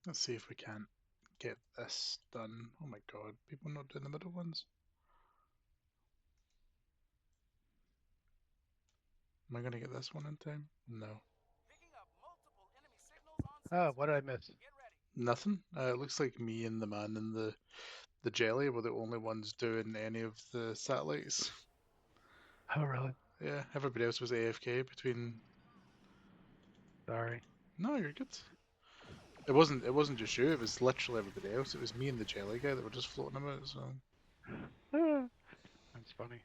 Let's see if we can't get this done. Oh my god, people not doing the middle ones. Am I gonna get this one in time? No. Oh, what did I miss? Nothing. It looks like me and the man in the jelly were the only ones doing any of the satellites. Oh, really? Yeah, everybody else was AFK between. Sorry. No, you're good. It wasn't just you, it was literally everybody else. It was me and the jelly guy that were just floating about, so That's funny.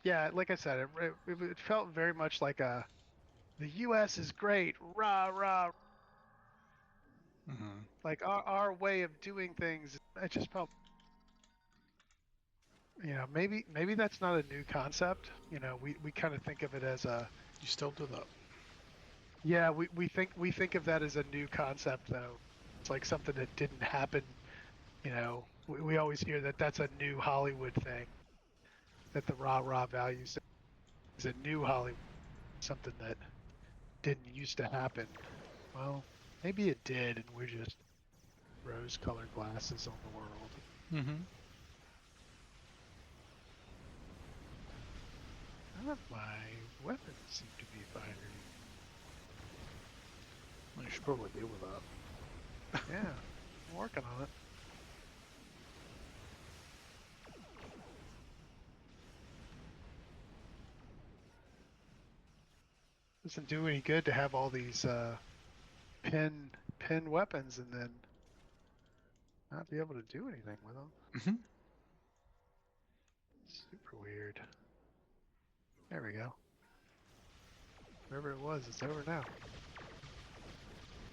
Yeah, like I said, it felt very much like the U.S. is great, rah rah. hmm. Like our way of doing things. It just felt, maybe that's not a new concept. We kind of think of it as a, You still do that. yeah, we think of that as a new concept though. It's like something that didn't happen. We always hear that that's a new Hollywood thing. That the rah rah values is a new Hollywood, something that didn't used to happen. Well, maybe it did, and we're just rose-colored glasses on the world. Mm-hmm. None of my weapons seem to be firing. I should probably deal with that. Yeah, I'm working on it. Doesn't do any good to have all these pin pin weapons and then not be able to do anything with them. Mm-hmm. Super weird. There we go. Wherever it was, it's over now.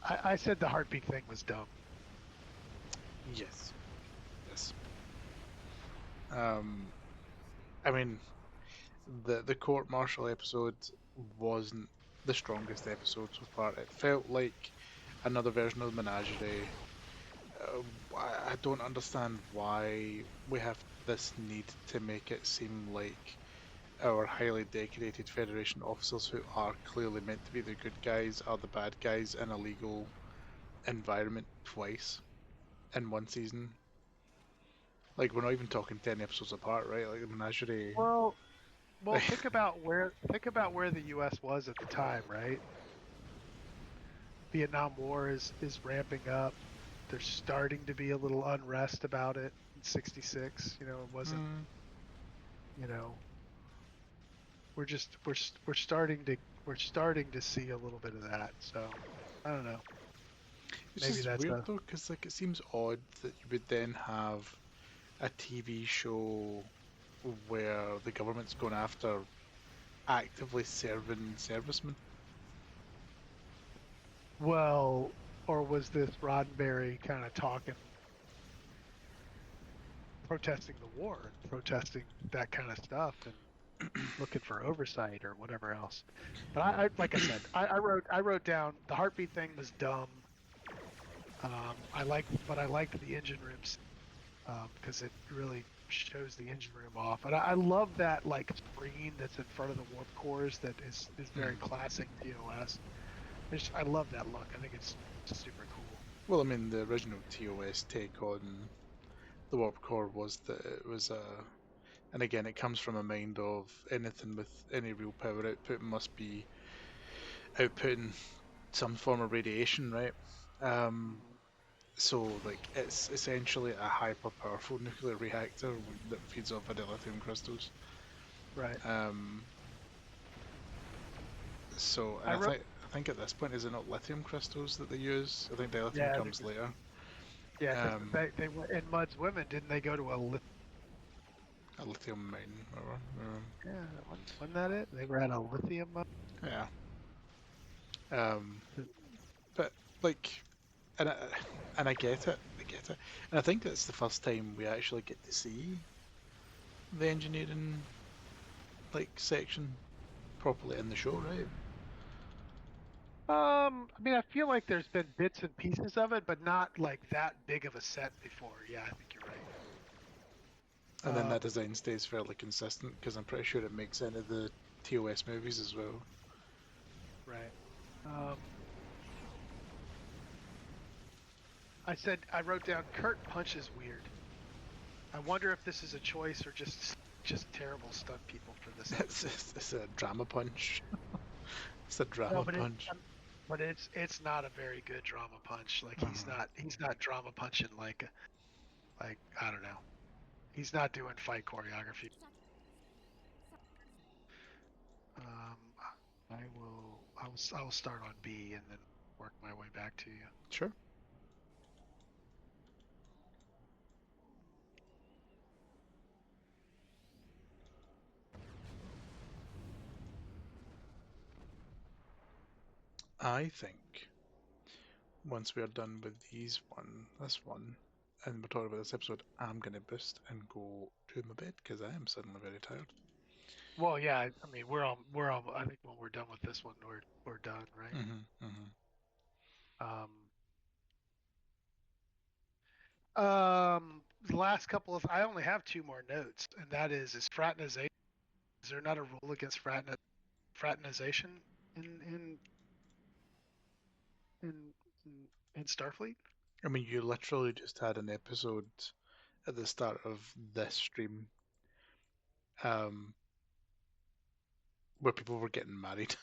I said the heartbeat thing was dumb. Yes. Yes. Um, I mean, the court martial episode wasn't the strongest episode so far. It felt like another version of Menagerie. I don't understand why we have this need to make it seem like our highly decorated Federation officers who are clearly meant to be the good guys are the bad guys in a legal environment twice in one season. Like, we're not even talking 10 episodes apart, right? Like, the Menagerie. Well, Well, think about where the U.S. was at the time, right? Vietnam War is ramping up. There's starting to be a little unrest about it in '66. You know, it wasn't. Hmm. You know, we're starting to see a little bit of that. So I don't know. It's Maybe just that's weird a though, because like it seems odd that you would then have a TV show where the government's going after actively serving servicemen. well, or was this Roddenberry kind of talking, protesting the war, protesting that kind of stuff, and looking for oversight or whatever else? But like I said, I wrote down the heartbeat thing was dumb. But I liked the engine rooms because it really shows the engine room off, and I love that like screen that's in front of the warp cores that is very Hmm. classic TOS. I love that look. I think it's super cool. Well, I mean, the original TOS take on the warp core was that it was a, and again, it comes from a mind of anything with any real power output must be outputting some form of radiation, right? Um, Mhm. so, like, it's essentially a hyper powerful nuclear reactor that feeds off of dilithium crystals. Right. Um, so, and I wrote. I think at this point, is it not lithium crystals that they use? I think dilithium Yeah, I think comes later. yeah, because Um, they went in Mud's Women, didn't they go to a a lithium mine, whatever. yeah, wasn't that it? They were at a lithium mine. Yeah. Um, but like, and I, and I get it, and I think that's the first time we actually get to see the engineering like section properly in the show, right? I mean, I feel like there's been bits and pieces of it, but not like that big of a set before. Yeah, I think you're And then right. that design stays fairly consistent because I'm pretty sure it makes into the TOS movies as well. Right. Um, I wrote down Kurt punches weird. I wonder if this is a choice or just terrible stunt people for this episode. It's a drama punch. It's a No, drama but punch. it's not a very good drama punch. Like Uh-huh. he's not drama punching like I don't know. He's not doing fight choreography. Um, I will start on B and then work my way back to you. Sure. I think once we're done with this one, and we're talking about this episode, I'm gonna boost and go to my bed because I am suddenly very tired. Well, yeah, I mean we're all I think when we're done with this one we're done, right? Mm-hmm. Um, the last couple of I only have two more notes, and that is fraternization. Is there not a rule against fraternization in in in in, in Starfleet? I mean, you literally just had an episode at the start of this stream, um, where people were getting married.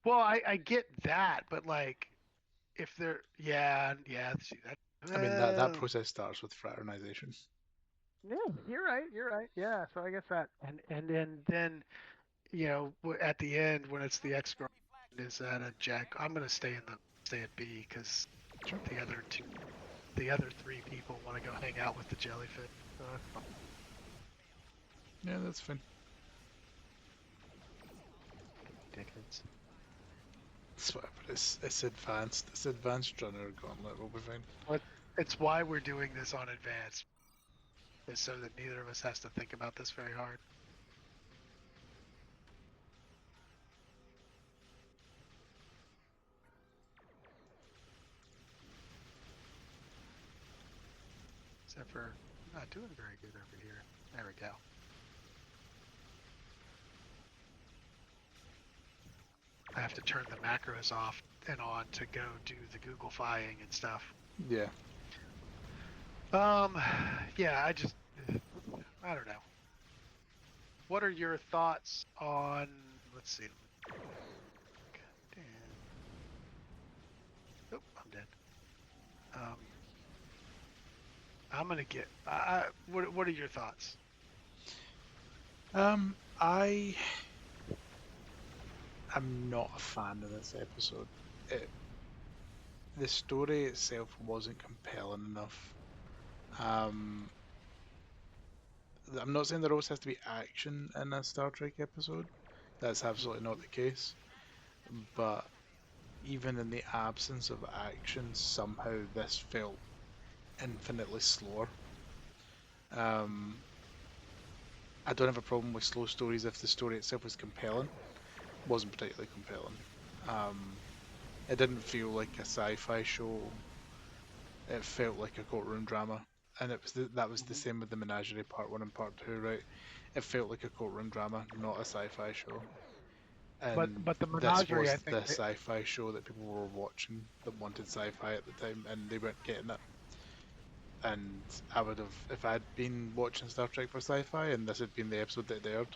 Well, I get that, but like if they're yeah, see that. I mean, that process starts with fraternization. Yeah, you're right. Yeah, so I guess that, and then you know at the end when it's the ex girlfriend is at a Jack. I'm gonna stay at B because Sure. the other two, the other three people want to go hang out with the jellyfish. That's fine. Yeah, that's fine. Dickheads. It's whatever. It's advanced. It's advanced runner gauntlet. We'll be fine. But it's why we're doing this on advance, is so that neither of us has to think about this very hard. Except for I'm not doing very good over here. There we go. I have to turn the macros off and on to go do the Google-fying and stuff. Yeah. Um, yeah, I don't know. what are your thoughts on? Let's see. Damn. Oh, I'm dead. I'm gonna get. What are your thoughts? I am not a fan of this episode. The story itself wasn't compelling enough. Um, I'm not saying there always has to be action in a Star Trek episode. That's absolutely not the case. But even in the absence of action, somehow this felt infinitely slower. Um, I don't have a problem with slow stories if the story itself was compelling. Wasn't particularly compelling. Um, it didn't feel like a sci-fi show. It felt like a courtroom drama, and that was the same with the Menagerie Part One and Part Two, right? It felt like a courtroom drama, not a sci-fi show. And But the this Menagerie, was I think. the sci-fi show that people were watching that wanted sci-fi at the time, and they weren't getting it. And I would have, if I'd been watching Star Trek for sci-fi and this had been the episode that it aired,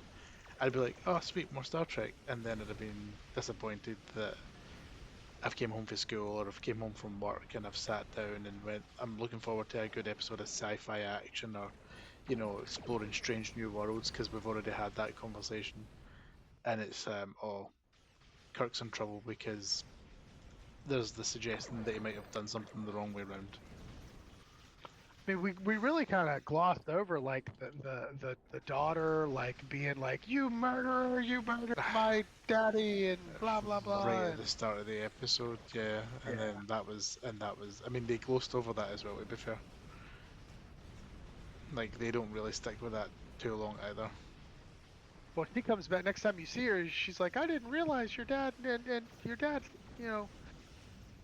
I'd be like, oh sweet, more Star Trek, and then I'd have been disappointed that I've came home from school or I've came home from work and I've sat down and went, I'm looking forward to a good episode of sci-fi action or, exploring strange new worlds because we've already had that conversation. And it's, oh, Kirk's in trouble because there's the suggestion that he might have done something the wrong way round. I mean, we really kind of glossed over like the daughter like being like, you murderer, you murdered my daddy, and blah blah Right blah. at And the start of the episode, yeah, and yeah. then I mean, they glossed over that as well, to be fair. Like, they don't really stick with that too long either. Well, she comes back next time you see her. She's like, I didn't realize your dad and your dad, you know,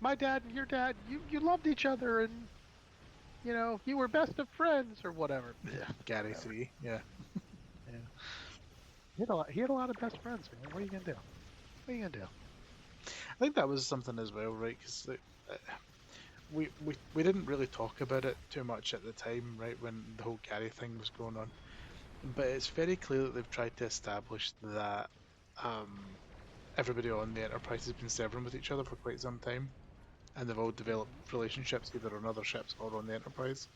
my dad and your dad, you loved each other, and you were best of friends or whatever. Yeah, Gary whatever. 3, yeah. Yeah. He had a lot of best friends, man. What are you gonna do? What are you gonna do? I think that was something as well, right? Because we didn't really talk about it too much at the time, right, when the whole Gary thing was going on. But it's very clear that they've tried to establish that everybody on the Enterprise has been serving with each other for quite some time, and they've all developed relationships either on other ships or on the Enterprise.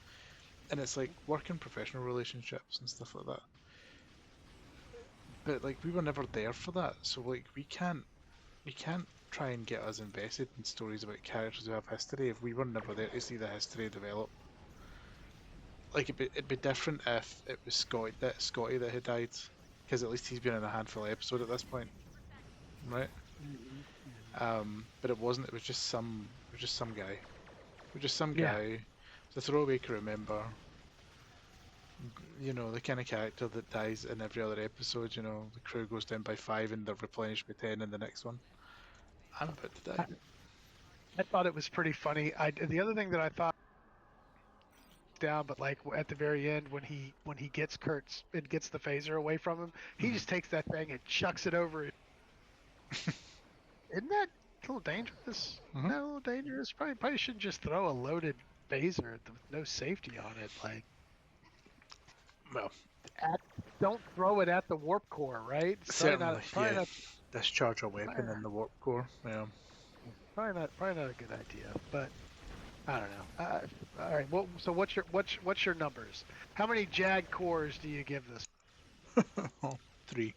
And it's like working professional relationships and stuff like that. But like we were never there for that, so like we can't try and get us invested in stories about characters who have history if we were never there to see the history develop. Like it'd be different if it was Scotty that had died, because at least he's been in a handful of episodes at this point, right? Mhm. But it wasn't. It was just some guy. It was just some Yeah. guy. It's a throwaway crew member. The kind of character that dies in every other episode. The crew goes down by 5 and they're replenished by 10 in the next one. I'm about to die. I thought it was pretty funny. The other thing that I thought down, but like at the very end when he gets Kurtz and gets the phaser away from him, he Mhm. just takes that thing and chucks it over. Isn't that a little dangerous? Isn't Mhm. that a little dangerous? Probably shouldn't just throw a loaded phaser with no safety on it. Like, Well, at, don't throw it at the warp core, right? It's probably not. certainly, Probably yeah. not. Discharge a weapon in the warp core. Yeah. Probably not a good idea. But I don't know. All right. Well, so what's your numbers? How many Jag cores do you give this? 3.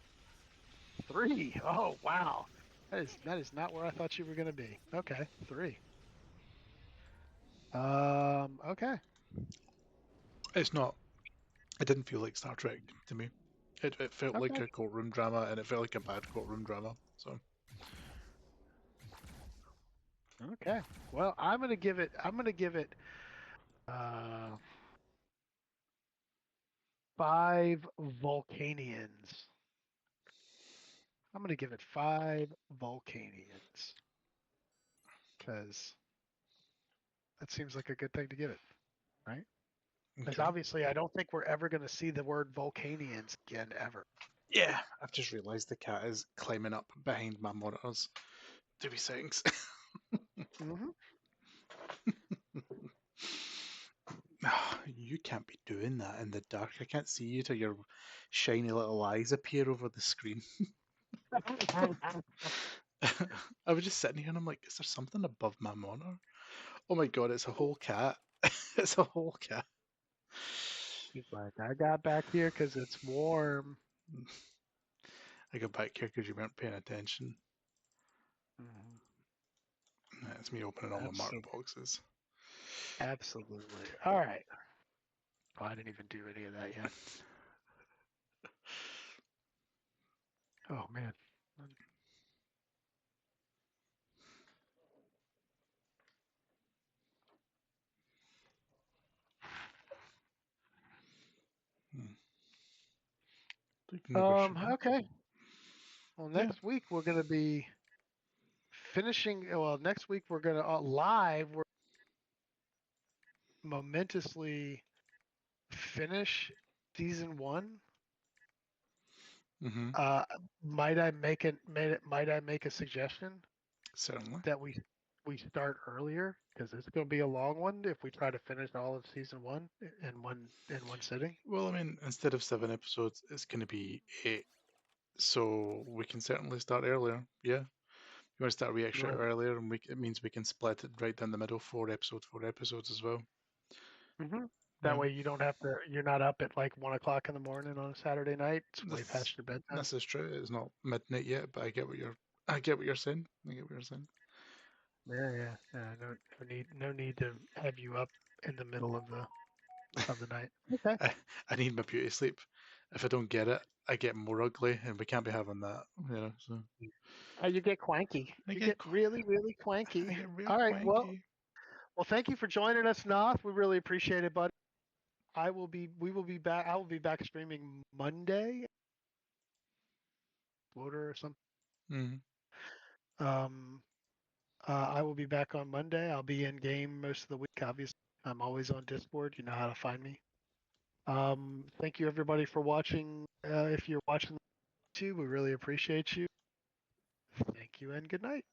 3. Oh wow. That is not where I thought you were gonna be. Okay, 3. Okay. It's not. It didn't feel like Star Trek to me. It felt like Okay. a courtroom drama, and it felt like a bad courtroom drama. So Okay. Well, I'm gonna give it uh 5 Vulcanians. I'm gonna give it 5 Vulcanians. Because that seems like a good thing to give it, right? Because okay. obviously I don't think we're ever gonna see the word Vulcanians again ever. Yeah, I've just realised the cat is climbing up behind my monitors. 2 seconds. Mm-hmm. Ah, you can't be doing that in the dark. I can't see you till your shiny little eyes appear over the screen. I was just sitting here and I'm like, is there something above my monitor? Oh my god, it's a whole cat. It's a whole cat. He's like, I got back here because it's warm. I got back here because you weren't paying attention. Mhm. It's me opening all my mark Absolutely. boxes. Absolutely. All right. Oh, I didn't even do any of that yet. Oh man. Hmm. Maybe we should. Okay. Well, Yeah. next week we're gonna be finishing. Well, next week we're gonna live. We're momentously finish season 1. Mm-hmm. Uh, might I make a suggestion Certainly. that we start earlier because it's going to be a long one if we try to finish all of season 1 in one sitting. Well, I mean, instead of 7 episodes, it's going to be 8. So we can certainly start earlier. Yeah. You want to start a wee You extra want earlier, and it means we can split it right down the middle, 4 episodes as well. hmm Yeah. That way you don't have to. You're not up at like 1 o'clock in the morning on a Saturday night. It's way This past your bedtime. this is true. It's not midnight yet, but I get what you're saying. I get what you're saying. Yeah. No need to have you up in the middle of the night. Okay. I need my beauty sleep. If I don't get it, I get more ugly, and we can't be having that. So Oh, you get cranky. I You get get really, really I cranky. get real All right. cranky. Well, thank you for joining us, Noth. We really appreciate it, buddy. We will be back. I will be back streaming Monday, Floater or something. Mm. Um, I will be back on Monday. I'll be in game most of the week. Obviously, I'm always on Discord. You know how to find me. Thank you everybody for watching. If you're watching YouTube, we really appreciate you. Thank you and good night.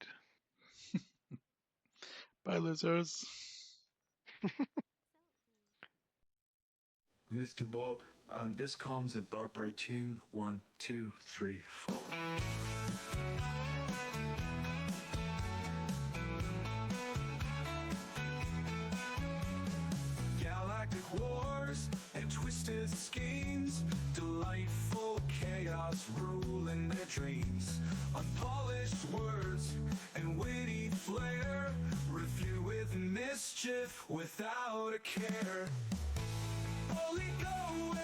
Bye, losers. Mr. Bob, this comes at Barbary tune 1, 2, 3, 4. Galactic wars and twisted schemes, delightful chaos ruling their dreams. Unpolished words and witty flair, refute with mischief without a care. Holy go